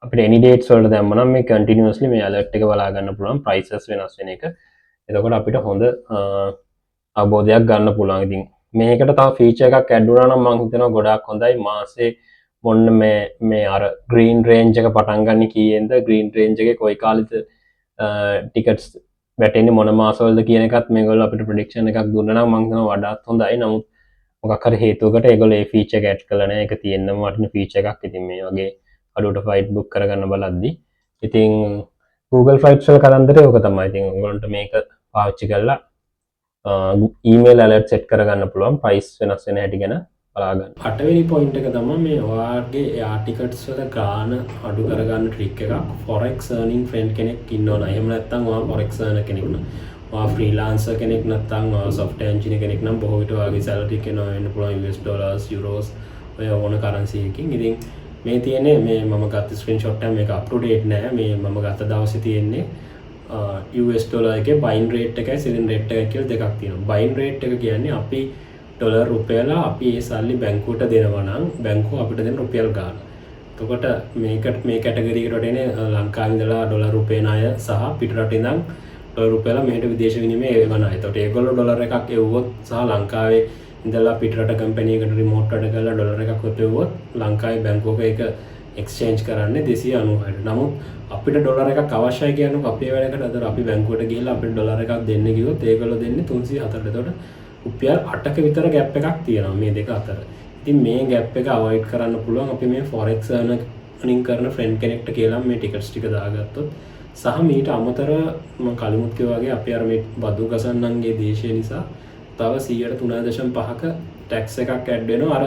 A: අපිට any dates වලට දැම්මනම් මේ continuously මේ alert එක බලා ගන්න පුළුවන් prices වෙනස් වෙන එක. එතකොට අපිට හොඳ අවබෝධයක් ගන්න පුළුවන්. ඉතින් මේකට තව feature එකක් add වුණා නම් මම හිතනවා ගොඩාක් හොඳයි. මාසේ මොන්න මේ අර green range එක පටන් ගන්න කීයෙන්ද green range එකේ කොයි කාලෙද tickets වැටෙන්නේ මොන මාසවලද කියන එකත් මේගොල්ලෝ අපිට prediction එකක් දුන්නා නම් මම හිතනවා වඩාත් හොඳයි. නමුත් මොකක් හරි හේතුවකට ඒගොල්ලෝ මේ feature එක add කළා නැහැ. ඒක තියෙන්නම වටින feature එකක්. ඉතින් මේ වගේ අඩුවට ෆ්ලයිට් බුක් කරගන්න බලද්දී ඉතින් Google Flights වල කතන්දරේ ඕක තමයි. ඉතින් ඔයගොල්ලන්ට මේක පාවිච්චි කරලා ඊමේල් alert set කරගන්න පුළුවන් ප්‍රයිස් වෙනස් වෙන හැටි ගැන බලා ගන්න. 8 වෙනි පොයින්ට් එක තමයි මේ ඔයාගේ එයා ටිකට්ස් වල ගාණ අඩු කරගන්න ට්‍රික් එකක්. forex earning friend කෙනෙක් ඉන්නවනේ. එහෙම නැත්නම් ඔයා forex earner කෙනෙක් නම් ඔයා freelancer කෙනෙක් නැත්නම් ඔයා software engineer කෙනෙක් නම් බොහෝ විට ඔයාගේ salary එක වෙන්න පුළුවන් US dollars euros ඔය ඕන currency එකකින්. ඉතින් මේ තියෙන්නේ මේ මම ගත්ත ස්ක්‍රීන්ෂොට් එක මේක අප් ටු ඩේට් නෑ. මේ මම ගත්ත දවසේ තියෙන්නේ US ඩොලර් එකේ බයින් රේට් එකයි සෙලින් රේට් එකයි කියලා දෙකක් තියෙනවා. බයින් රේට් එක කියන්නේ අපි ඩොලර් රුපියල අපි ඒ සල්ලි බැංකුවට දෙනවා නම් බැංකුව අපිට දෙන රුපියල් ගාන. එතකොට මේකට මේ කැටගරි එකට එන්නේ ලංකාවේ ඉඳලා ඩොලර් රුපියල් ණය සහ පිටරට ඉඳන් ඩොලර් රුපියල මෙහෙට විදේශ විනිමය එවන අය. එතකොට ඒගොල්ලෝ ඩොලර් එකක් එවුවොත් සහ ලංකාවේ ඉඳලා පිටරට කම්පැනි එකකට රිමෝට් වැඩ කරලා ඩොලර් එකක් ඔතෙව්වොත් ලංකාවේ බැංකුවක ඒක එක්ස්චේන්ජ් කරන්නේ 296ට. නමුත් අපිට ඩොලර් එකක් අවශ්‍යයි කියනකොට අපේ වැඩකට අතර අපි බැංකුවට ගිහිල්ලා අපිට ඩොලර් එකක් දෙන්න කිව්වොත් ඒගොල්ලෝ දෙන්නේ 304ට. එතකොට රුපියල් 8ක විතර ગેප් එකක් තියෙනවා මේ දෙක අතර. ඉතින් මේ ગેප් එක අවොයිඩ් කරන්න පුළුවන් අපි මේ forex earning කරන friend කෙනෙක්ට කියලා මේ ටිකට්ස් ටික දාගත්තොත් සහ මීට අමතරව මම කලිමුත් කිව්වා වගේ අපි අර මේ බදු ගසන්නන්ගේ දේශය නිසා තව 3.5ක ටැක්ස් එකක් ඇඩ් වෙනවා. අර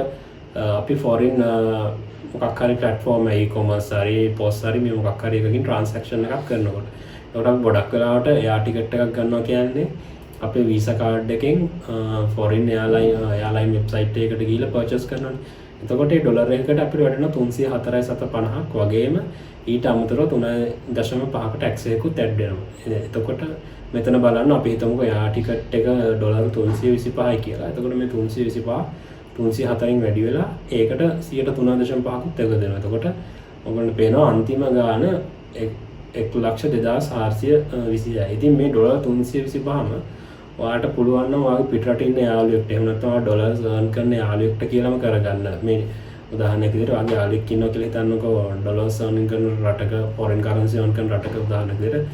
A: අපි ෆොරින් මොකක් හරි ප්ලැට්ෆෝම් e-commerce හරි post හරි මේ මොකක් හරි එකකින් transaction එකක් කරනකොට ඒකට අපි ගොඩක් වෙලාවට එයා ටිකට් එකක් ගන්නවා කියන්නේ අපේ වීසා කාඩ් එකෙන් ෆොරින් එයාලයින් වෙබ්සයිට් එකකට ගිහිල්ලා පර්චේස් කරනවානේ. එතකොට ඒ ඩොලර් එකකට අපිට වැටෙනවා 304.750ක් වගේම ඊට අමතරව 3.5ක ටැක්ස් එකකුත් ඇඩ් වෙනවා. එතකොට මෙතන බලන්න අපි හිතමුකෝ යා ටිකට් එක ඩොලර් 325යි කියලා. එතකොට මේ 325 304න් වැඩි වෙලා ඒකට 103.5කුත් එක දෙනවා. එතකොට ඔයගොල්ලන්ට පේනවා අන්තිම ගාන 1,24,420යි. ඉතින් මේ ඩොලර් 325ම ඔයාලට පුළුවන් නම් ඔයාගේ පිටරට ඉන්න යාළුවෙක්ට එහෙම නැත්නම් ඔයා ඩොලර්ස් earn කරන යාළුවෙක්ට කියලාම කරගන්න. මේ උදාහරණයක් විදිහට ඔයාගේ යාළුවෙක් ඉන්නවා කියලා හිතන්නකෝ ඩොලර්ස් earning කරන රටක foreign currency earn කරන රටක උදාහරණයක් විදිහට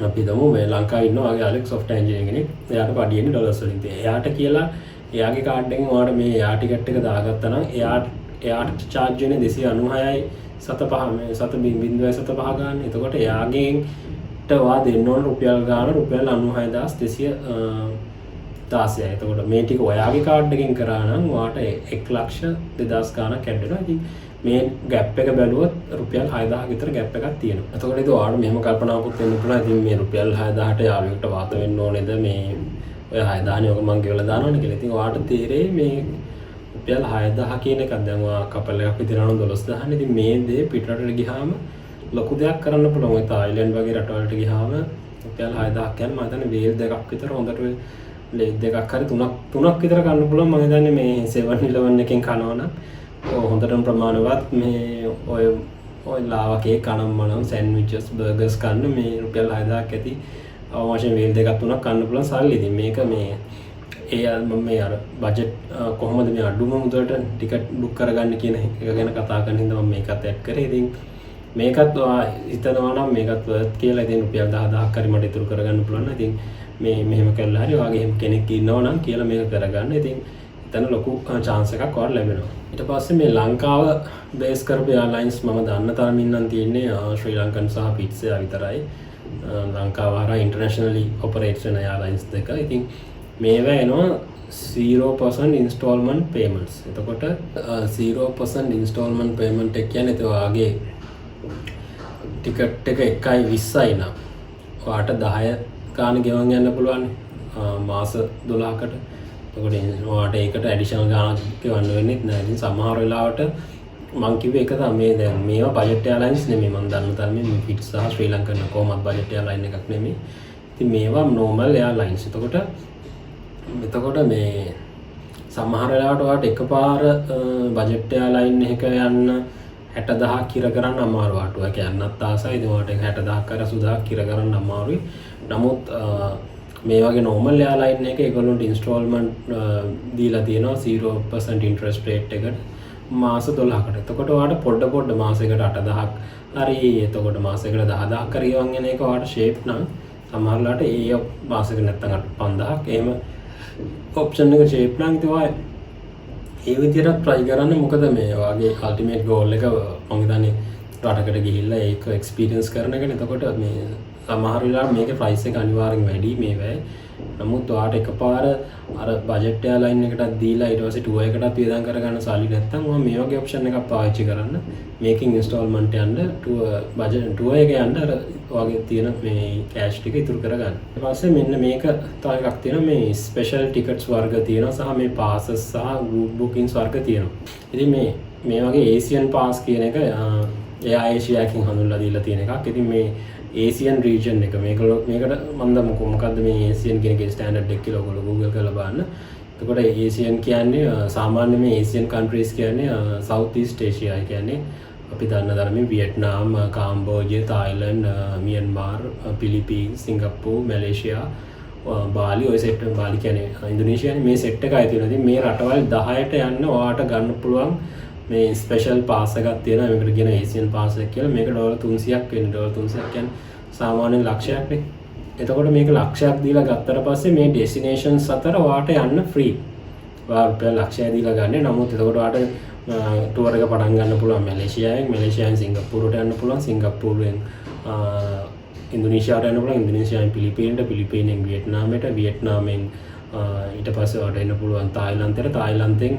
A: අපි හිතමු මේ ලංකාවේ ඉන්න ඔයාගේ යාළුවෙක් software engineer කෙනෙක්. එයාට පඩියන්නේ ඩොලර්ස් වලින්. ඉතින් එයාට කියලා එයාගේ කාඩ් එකෙන් ඔයාලට මේ එයා ටිකට් එක දාගත්තා නම් එයාට charge වෙන්නේ 296යි 7.5 ගන්න. එතකොට එයාගෙන් ඔයා දෙන්න ඕන රුපියල් ගාන රුපියල් 96,216යි. එතකොට මේ ටික ඔයාගේ කාඩ් එකෙන් කරා නම් ඔයාට 1,02,000 ගානක් ඇඩ් වෙනවා. ඉතින් මේ ගැප් එක බැලුවොත් රුපියල් 6,000 විතර ගැප් එකක් තියෙනවා. එතකොට ඒක ඔයාලට මෙහෙම කල්පනාවකුත් වෙන්න පුළුවන්. ඉතින් මේ රුපියල් 6,000ට යාළුවෙක්ට වාත වෙන්න ඕනේද මේ ඔය 6,000 ඔක මං ගෙවලා දානවනේ කියලා. ඉතින් ඔයාලට තේරෙයි මේ රුපියල් 6,000 කියන එකක් දැන් ඔයා කපල් එකක් විදිහට 12,000. ඉතින් මේ දේ පිටරටට ගියාම ලොකු දෙයක් කරන්න පුළුවන්. ඔය තායිලන්ඩ් වගේ රටවලට ගියාම රුපියල් 6,000 කියන්නේ මම හිතන්නේ වේල් දෙකක් විතර හොඳට ලේක් දෙකක් හරි තුනක් විතර ගන්න පුළුවන්. මම හිතන්නේ මේ 7-11 එකෙන් කනවනම් හොඳටම ප්‍රමාණවත් මේ ඔය ලාවා කේක් කනම්මනම් සෑන්ඩ්විචස් බර්ගර්ස් කන්න මේ රුපියල් 6,000ක් ඇති අවශ්‍ය වේල් දෙකක් තුනක් කන්න පුළුවන් සල්ලි. ඉතින් මේක මේ මේ අර බජට් කොහොමද මේ අඩුම මුදලට ටිකට් බුක් කරගන්න කියන එක ගැන කතා කරන හින්දා මම මේකත් ඇඩ් කරේ. ඉතින් මේකත් හිතනවා නම් මේකත් worth කියලා. ඉතින් රුපියල් 10,000ක් හරි මට ඉතුරු කරගන්න පුළුවන්. ඉතින් මේ මෙහෙම කරලා හරි ඔයාගේ කෙනෙක් ඉන්නවා නම් කියලා මේක කරගන්න. ඉතින් එතන ලොකු chance එකක් ඔයාලට ලැබෙනවා. ඊට පස්සේ මේ ලංකාව බේස් කරපු එයාලයින්ස් මම දන්න තරමින් නම් තියෙන්නේ ශ්‍රී ලංකන් සහ පිට්සා විතරයි. ලංකාව හරහා ඉන්ටර්නැෂනලි ඔපරේට් වෙන එයාලයින්ස් දෙක. ඉතින් මේවා එනවා 0% installment payments. එතකොට 0% installment payment එක කියන්නේ ඔයාගේ ටිකට් එක 1.20යි නම් ඔයාට 10 ගාන ගෙවන් යන්න පුළුවන් මාස 12කට. එතකොට ඔයාට ඒකට ඇඩිෂනල් ගානක් ගෙවන්න වෙන්නේ නැහැ. ඉතින් සමහර වෙලාවට මං කිව්වේ ඒක තමයි දැන් මේවා බජට් එයාලයින්ස් නෙමෙයි. මම දන්න තරමින් මේ පිට් සහ ශ්‍රී ලංකන් කොහොමද බජට් එයාලයින් එකක් නෙමෙයි. ඉතින් මේවා normal එයාලයින්ස්. එතකොට මේ සමහර වෙලාවට ඔයාට එකපාර බජට් එයාලයින් එක යන්න 60,000 කිර කරන්න අමාරුයි. ඔයාට යන්නත් ආසයි. ඉතින් ඔයාට 60,000 කර 80,000 කිර කරන්න අමාරුයි. නමුත් මේ වගේ normal එයාලයින් එක ඒගොල්ලොන්ට ඉන්ස්ටෝල්මන්ට් දීලා තියෙනවා 0% interest rate එකට මාස 12කට. එතකොට ඔයාට පොඩ මාසයකට 8,000ක් හරි එතකොට මාසයකට 10,000ක් හරි ගෙවන් යන එක ඔයාට ෂේප් නම් සමහරලාට ඒ මාසෙක නැත්තම් 5,000ක් එහෙම ඔප්ෂන් එක ෂේප් නම් ඉතින් ඔයා ඒ විදිහට try කරන්න. මොකද මේ ඔයාගේ ultimate goal එක මම හිතන්නේ රටකට ගිහිල්ලා ඒක experience කරන එකනේ. එතකොට මේ සමහර වෙලාවට මේකේ price එක අනිවාර්යෙන් වැඩි මේ වෙයි. නමුත් ඔයාට එකපාර අර බජට් එයාලයින් එකටත් දීලා ඊට පස්සේ ටුවර් එකටත් වියදම් කරගන්න සල්ලි නැත්තම් ඔයා මේ වගේ ඔප්ෂන් එකක් පාවිච්චි කරන්න. මේකෙන් ඉන්ස්ටෝල්මන්ට් යන්න ටුවර් එක යන්න අර ඔයාගේ තියෙන මේ කෑෂ් ටික ඉතුරු කරගන්න. ඊට පස්සේ මෙන්න මේක තව එකක් තියෙනවා මේ ස්පෙෂල් ටිකට්ස් වර්ග තියෙනවා සහ මේ පාසස් සහ ගෲප් බුකින්ස් වර්ග තියෙනවා. ඉතින් මේ වගේ ඒසියන් පාස් කියන එක එයා ඒෂියාකින් හඳුන්වලා දීලා තියෙන එකක්. ඉතින් මේ ඒසියන් රීජන් එක මේකට මන්ද මොකක්ද මේ ඒසියන් කියන එකේ ස්ටෑන්ඩඩ් එක කියලා ඔයගොල්ලෝ Google කරලා බලන්න. එතකොට ඒසියන් කියන්නේ සාමාන්‍ය මේ ඒසියන් කන්ට්‍රීස් කියන්නේ සවුත් ඊස්ට් ඒෂියා කියන්නේ අපි දන්න තරමින් Vietnam, කාම්බෝජිය, Thailand, Myanmar, පිලිපීන්ස්, Singapore, Malaysia, බාලි ඔය සෙට් බාලි කියන්නේ ඉන්දුනීසියානේ මේ සෙට් එකයි තියෙනවා. ඉතින් මේ රටවල් 10ට යන්න ඔයාට ගන්න පුළුවන් මේ ස්පෙෂල් පාස් එකක් තියෙනවා. මේකට කියන ඒසියන් පාස් එක කියලා. මේක $300ක් වෙන්නේ. $300 කියන්නේ සාමාන්‍යයෙන් ලක්ෂයක් නේ. එතකොට මේක ලක්ෂයක් දීලා ගත්තට පස්සේ මේ ඩෙස්ටිනේෂන්ස් අතර ඔයාට යන්න ෆ්‍රී. ඔයා රුපියල් ලක්ෂය දීලා ගන්න. නමුත් එතකොට ඔයාට ටුවර් එක පටන් ගන්න පුළුවන් මැලේසියාවෙන් සිංගප්පූරුවට යන්න පුළුවන්. සිංගප්පූරුවෙන් ඉන්දුනීසියාවට යන්න පුළුවන්. ඉන්දුනීසියාවෙන් පිලිපීනෙන් වියට්නාමයට, වියට්නාමෙන් ඊට පස්සේ ඔයාට එන්න පුළුවන් තායිලන්තෙන්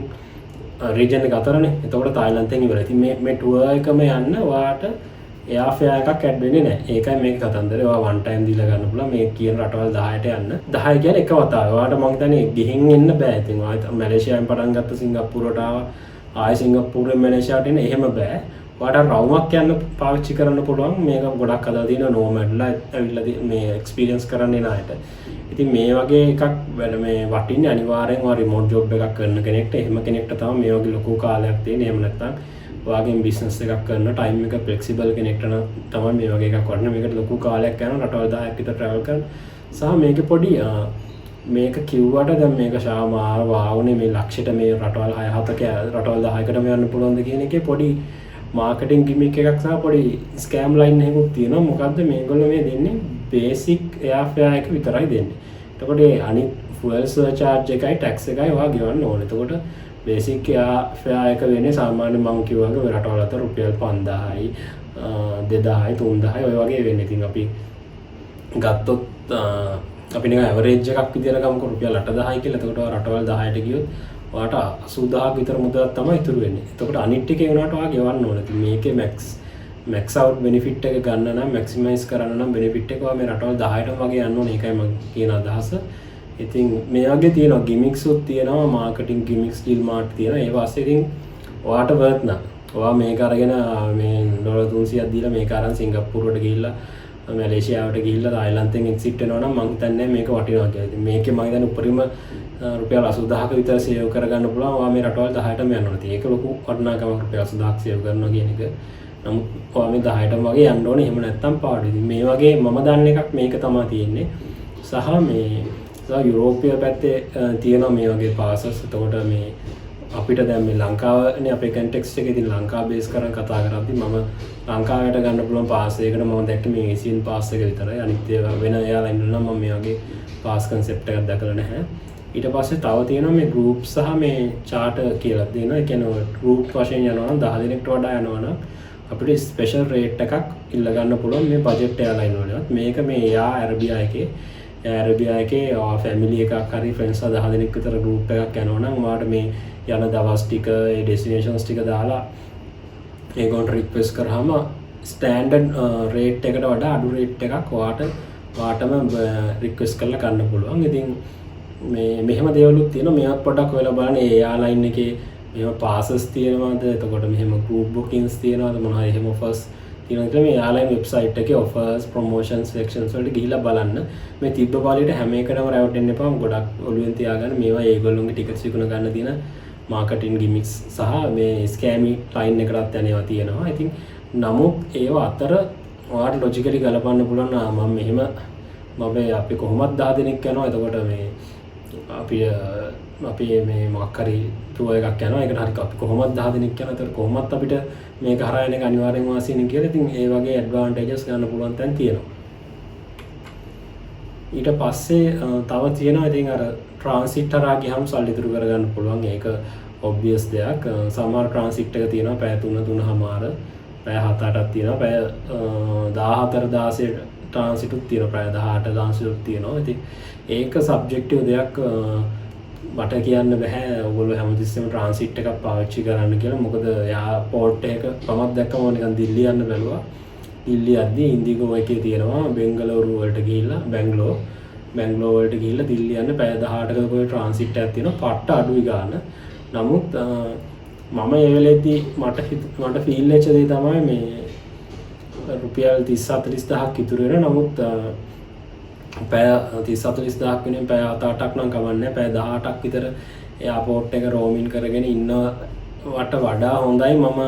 A: රීජන් එක අතරනේ. එතකොට තායිලන්තෙන් ඉවරයි. ඉතින් මේ ටුවර් එකම යන්න ඔයාට එයා ෆෙයා එකක් ඇඩ් වෙන්නේ නැහැ. ඒකයි මේක කතන්දරේ. ඔයා වන් ටයිම් දීලා ගන්න පුළුවන්. මේ කියන රටවල් 10ට යන්න. 10 කියන්නේ එක වතාවක්. ඔයාට මම හිතන්නේ ගිහින් එන්න බෑ. ඉතින් ඔයා මැලේසියාවෙන් පටන් ගත්ත සිංගප්පූරුවට ආවා. ආයෙ සිංගප්පූරුවෙන් මැලේසියාවට එන්න එහෙම බෑ. ඔයාට රවුමක් යන්න පාවිච්චි කරන්න පුළුවන්. මේක ගොඩක් අදලා තියෙන නෝමැඩ්ලා ඇවිල්ලා මේ එක්ස්පීරියන්ස් කරන්න එන අයට. ඉතින් මේ වගේ එකක් මේ වටින්නේ අනිවාර්යෙන් ඔයා රිමෝට් ජොබ් එකක් කරන කෙනෙක්ට. එහෙම කෙනෙක්ට තමයි මේ වගේ ලොකු කාලයක් තියෙන්නේ. එහෙම නැත්නම් ඔයාගේ බිස්නස් එකක් කරන ටයිම් එක ෆ්ලෙක්සිබල් කෙනෙක්ට නම් තමයි මේ වගේ එකක් වටින්නේ. මේකට ලොකු කාලයක් යනවා. රටවල් 10ක් විතර ට්‍රැවල් කරන. සහ මේක පොඩි මේක කිව්වට දැන් මේක ශාමාර වාවුනේ මේ ලක්ෂයට මේ රටවල් 6-7ක රටවල් 10කට යන්න පුළුවන්ද කියන එකේ පොඩි මාකටිං ගිමික් එකක් සහ පොඩි ස්කෑම් ලයින් එකකුත් තියෙනවා. මොකද්ද මේගොල්ලෝ මේ දෙන්නේ බේසික් එයාෆෙයා එක විතරයි දෙන්නේ. එතකොට අනිත් ෆුවල් සර්චාර්ජ් එකයි ටැක්ස් එකයි ඔයා ගෙවන්න ඕනේ. එතකොට බේසික් ෆෙයා එක වෙන්නේ සාමාන්‍ය මම කිව්වා වගේ රටවල් අතර රුපියල් 5000යි 2000යි 3000යි ඔය වගේ වෙන්නේ. ඉතින් අපි ගත්තොත් අපි නිකන් ඇවරේජ් එකක් විදියට ගමුකෝ රුපියල් 8000යි කියලා. එතකොට රටවල් 10ට ගියොත් ඔයාට 80000ක් විතර මුදලක් තමයි ඉතුරු වෙන්නේ. එතකොට අනිත් ටිකේ වුණාට ඔයා ගෙවන්න ඕනේ. ඉතින් මේකේ මැක්ස් අවුට් බෙනිෆිට් එක ගන්න නම් මැක්සිමයිස් කරන්න නම් බෙනිෆිට් එක ඔයා මේ රටවල් 10ටම වගේ යන්න ඕනේ. ඒකයි මම කියන අදහස. ඉතින් මේ වගේ තියෙනවා ගිමික්ස් උත් තියෙනවා මාකටිං ගිමික්ස් ඩීල් මාර්ට් තියෙනවා. ඒ වාස්සේ ඉතින් ඔයාට වර්ත් නම් ඔයා මේක අරගෙන මේ ඩොලර් 300ක් දීලා මේක අරන් සිංගප්පූරුවට ගිහිල්ලා මැලේසියාවට ගිහිල්ලා තායිලන්තයෙන් එක්සිට් වෙනවා නම් මම හිතන්නේ මේක වටිනවා කියලා. ඉතින් මේකේ මම හිතන්නේ උපරිම රුපියල් 80000ක විතර සේව් කරගන්න පුළුවන්. ඔයා මේ රටවල් 10ටම යන්න ඕනේ. ඒක ලොකු වටිනාකමක් රුපියල් 80000ක් සේව් කරනවා කියන එක. නමුත් ඔයා මේ 10ටම වගේ යන්න ඕනේ. එහෙම නැත්නම් පාඩුයි. ඉතින් මේ වගේ මම දන්න එකක් මේක තමයි තියෙන්නේ. සහ මේ යුරෝපීය පැත්තේ තියෙනවා මේ වගේ පාසස්. එතකොට මේ අපිට දැන් මේ ලංකාවනේ අපේ කන්ටෙක්ස්ට් එකේ ඉතින් ලංකාව බේස් කරන් කතා කරද්දී මම ලංකාවට ගන්න පුළුවන් පාස් එකකට මම දැක්කේ මේ ඒසියන් පාස් එක විතරයි. අනිත් ඒවා වෙන එයාලයින් වල නම් මම මේ වගේ පාස් කන්සෙප්ට් එකක් දැකලා නැහැ. ඊට පස්සේ තව තියෙනවා මේ ගෲප් සහ මේ චාර්ටර් කියලා දෙනවා. ඒ කියන්නේ ගෲප් වශයෙන් යනවා නම් 10 දෙනෙක්ට වඩා යනවා නම් අපිට ස්පෙෂල් රේට් එකක් ඉල්ල ගන්න පුළුවන් මේ බජට් එයාලයින් වලට. මේක මේ යා ඇරබියා එකේ ෆැමිලි එකක් හරි ෆ්‍රෙන්ඩ්ස් 10 දෙනෙක් විතර ගෲප් එකක් යනවා නම් ඔයාලට මේ යන දවස් ටික ඒ ඩෙස්ටිනේෂන්ස් ටික දාලා ඒගොල්ලන්ට රික්වෙස්ට් කරාම ස්ටෑන්ඩඩ් රේට් එකට වඩා අඩු රේට් එකක් ඔයාටම රික්වෙස්ට් කරලා ගන්න පුළුවන්. ඉතින් මේ මෙහෙම දේවලුත් තියෙනවා. මේවත් පොඩ්ඩක් හොයලා බලන්න. ඒ එයාලයින් එකේ මෙහෙම පාසස් තියෙනවද? එතකොට මෙහෙම ගෲප් බුකින්ග්ස් තියෙනවද? මොනවා එහෙම ඔෆර්ස් තියෙනවද කියලා මේ එයාලයින් වෙබ්සයිට් එකේ ඔෆර්ස් ප්‍රොමෝෂන්ස් සෙක්ෂන්ස් වලට ගිහිල්ලා බලන්න. මේ තිබ්බ පාලියට හැම එකටම රැවටෙන්න එපා. ගොඩක් ඔළුවෙන් තියාගන්න මේවා ඒගොල්ලෝගේ ටිකට්ස් විකුණ ගන්න තියෙන මාකටිං ගිමික්ස් සහ මේ ස්කෑමි ලයින් එකටත් යනවා තියෙනවා. ඉතින් නමුත් ඒවා අතර ඔයාලට ලොජිකලි ගලපන්න පුළුවන්. මම අපි කොහොමද 10 දෙනෙක් යනවා. එතකොට මේ අපි මේ මොකක් හරි ටුවර් එකක් යනවා. ඒකට හරි අපි කොහොමද 10 දෙනෙක් යනවා. ඒතර කොහොමත් අපිට මේක හරහා එන එක අනිවාර්යෙන් වාසියින් කියලා. ඉතින් ඒ වගේ ඇඩ්වාන්ටේජස් ගන්න පුළුවන් තැන් තියෙනවා. ඊට පස්සේ තව තියෙනවා ඉතින් අර ට්‍රාන්සිට් හරහා ගියහම සල්ලි ඉතුරු කරගන්න පුළුවන්. ඒක ඔබ්වියස් දෙයක්. සමහර ට්‍රාන්සිට් එක තියෙනවා පැය 3:00මාර පැය 7-8ක් තියෙනවා. පැය 14-16 ට්‍රාන්සිටුත් තියෙනවා. පැය 18 ට්‍රාන්සිටුත් තියෙනවා. ඉතින් ඒක සබ්ජෙක්ටිව් දෙයක් මට කියන්න බෑ. ඔයගොල්ලෝ හැමතිස්සෙම ට්‍රාන්සිට් එකක් පාවිච්චි කරන්න කියලා. මොකද යා පෝට් එක මමත් දැක්කම නිකන් දිල්ලි යන්න බැලුවා. දිල්ලි යද්දී ඉන්දිගෝ එකේ තියෙනවා බෙන්ගලුරු වලට ගිහිල්ලා බැංගලෝර් වලට ගිහිල්ලා දිල්ලි යන්න පැය 18ක කොයි ට්‍රාන්සිට් එකක් තියෙනවා. පට්ට අඩුයි ගන්න. නමුත් මම ඒ වෙලේදී මට ෆීල් වෙච්ච දේ තමයි මේ රුපියල් 30-40000ක් ඉතුරු වෙනවා. නමුත් පැය 30-40000ක් වෙනුවෙන් පැය 7-8ක් නම් කවන්නේ. පැය 18ක් විතර එයාපෝට් එක රෝමින් කරගෙන ඉන්නවට වඩා හොඳයි මම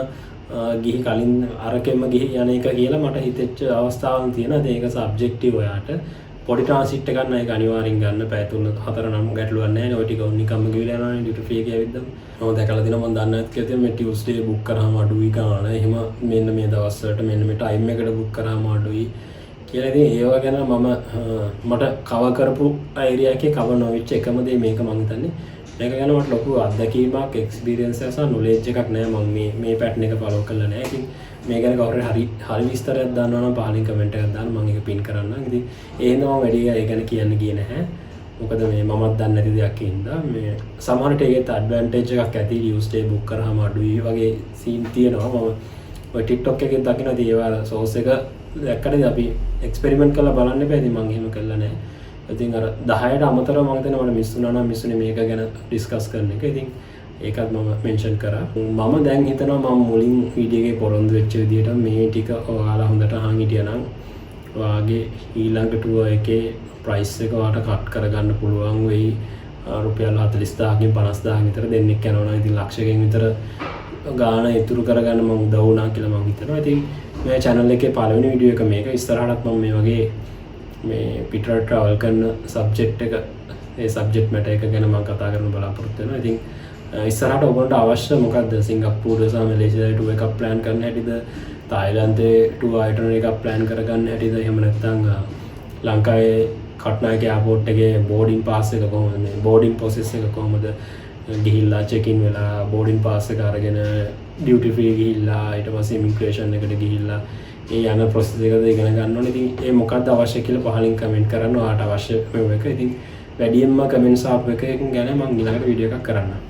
A: ගිහි කලින් අරකෙම ගිහි යන එක කියලා මට හිතෙච්ච අවස්ථාවක් තියෙනවා. ඒක සබ්ජෙක්ටිව්. ඔයාට පොඩි ට්‍රාන්සිට් එකක් නම් ඒක අනිවාර්යෙන් ගන්න. පැය 3-4 නම් ගැටලුවක් නැහැ නේ. ඔය ටික නිකම්ම ගිහලා යනවනේ ඩියුටි ෆ්‍රී එකේ ඇවිද්දම. මම දැකලා තියෙනවා. මම දන්නේ නැත් කියලා මේ ටියුස්ඩේ බුක් කරාම අඩුයි ගාන. එහෙම මෙන්න මේ දවස් වලට මෙන්න මේ ටයිම් එකට බුක් කරාම අඩුයි කියලා. ඉතින් ඒවා ගැන මට කව කරපු ඒරියා එකේ කව නොවිච්ච එකම දේ මේක මම හිතන්නේ. මේක ගැන මට ලොකු අත්දැකීමක් එක්ස්පීරියන්ස් එකක් සහ නොලෙජ් එකක් නැහැ. මම මේ පැටර්න් එක ෆලෝ කරලා නැහැ. ඉතින් මේ ගැන කවුරු හරි විස්තරයක් දන්නවා නම් පහලින් කමෙන්ට් එකක් දාන්න. මම ඒක පින් කරන්නම්. ඉතින් ඒ හින්දා මම වැඩි ඒ ගැන කියන්න ගියේ නැහැ. මොකද මේ මමත් දන්නේ නැති දෙයක් හින්දා මේ සමහරට ඒකේ ඇඩ්වාන්ටේජ් එකක් ඇති. ටියුස්ඩේ බුක් කරාම අඩුයි වගේ සීන් තියෙනවා. මම ඔය TikTok එකේ දකින්න ඒවා සෝස් එක දැක්කද අපි එක්ස්පෙරිමන්ට් කරලා බලන්න එපා. ඉතින් මම එහෙම කළා නැහැ. ඉතින් අර 10ට අමතරව මම හිතනවා මට මිස් වුණා නම් මිස්ුනේ මේක ගැන ඩිස්කස් කරන එක. ඉතින් ඒකත් මම මෙන්ෂන් කරා. මම දැන් හිතනවා මම මුලින් වීඩියෝ එකේ පොරොන්දු වෙච්ච විදිහට මේ ටික ඔයාලා හොඳට අහන් හිටියනම් ඔයාගේ ඊළඟ ටුවර් එකේ ප්‍රයිස් එක ඔයාලට කට් කරගන්න පුළුවන් වෙයි. රුපියල් 40000කින් 50000 විතර දෙන්නෙක් යනවා නම් ඉතින් ලක්ෂයකින් විතර ගාණ ඉතුරු කරගන්න මම උදව් වුණා කියලා මම හිතනවා. ඉතින් මේ channel එකේ පළවෙනි වීඩියෝ එක මේක. ඉස්සරහටත් මම මේ වගේ මේ පිටරට ට්‍රැවල් කරන සබ්ජෙක්ට් එක ඒ සබ්ජෙක්ට් මැටර් එක ගැන මම කතා කරන්න බලාපොරොත්තු වෙනවා. ඉතින් ඉස්සරහට ඔයගොල්ලන්ට අවශ්‍ය මොකද්ද? සිංගප්පූරු සහ මැලේසියාවේ ටුවර් එකක් ප්ලෑන් කරන්න හැටිද? තායිලන්තේ ටුවර් අයිටනරි එකක් ප්ලෑන් කරගන්න හැටිද? එහෙම නැත්නම් ලංකාවේ කට්නායක එයාපෝට් එකේ බෝඩින් පාස් එක කොහොමද මේ බෝඩින් ප්‍රොසෙස් එක කොහොමද ගිහිල්ලා චෙකින් වෙලා බෝඩින් පාස් එක අරගෙන ඩියුටි ෆ්‍රී ගිහිල්ලා ඊට පස්සේ ඉමිග්‍රේෂන් එකට ගිහිල්ලා ඒ යන ප්‍රොසෙස් එකද ඉගෙන ගන්න ඕනේ. ඉතින් ඒ මොකක්ද අවශ්‍ය කියලා පහලින් කමෙන්ට් කරන්න. ඔයාලට අවශ්‍ය මේක. ඉතින් වැඩියෙන්ම කමෙන්ට්ස් ආපු එක ගැන මම ඊළඟට වීඩියෝ එකක් කරන්නම්.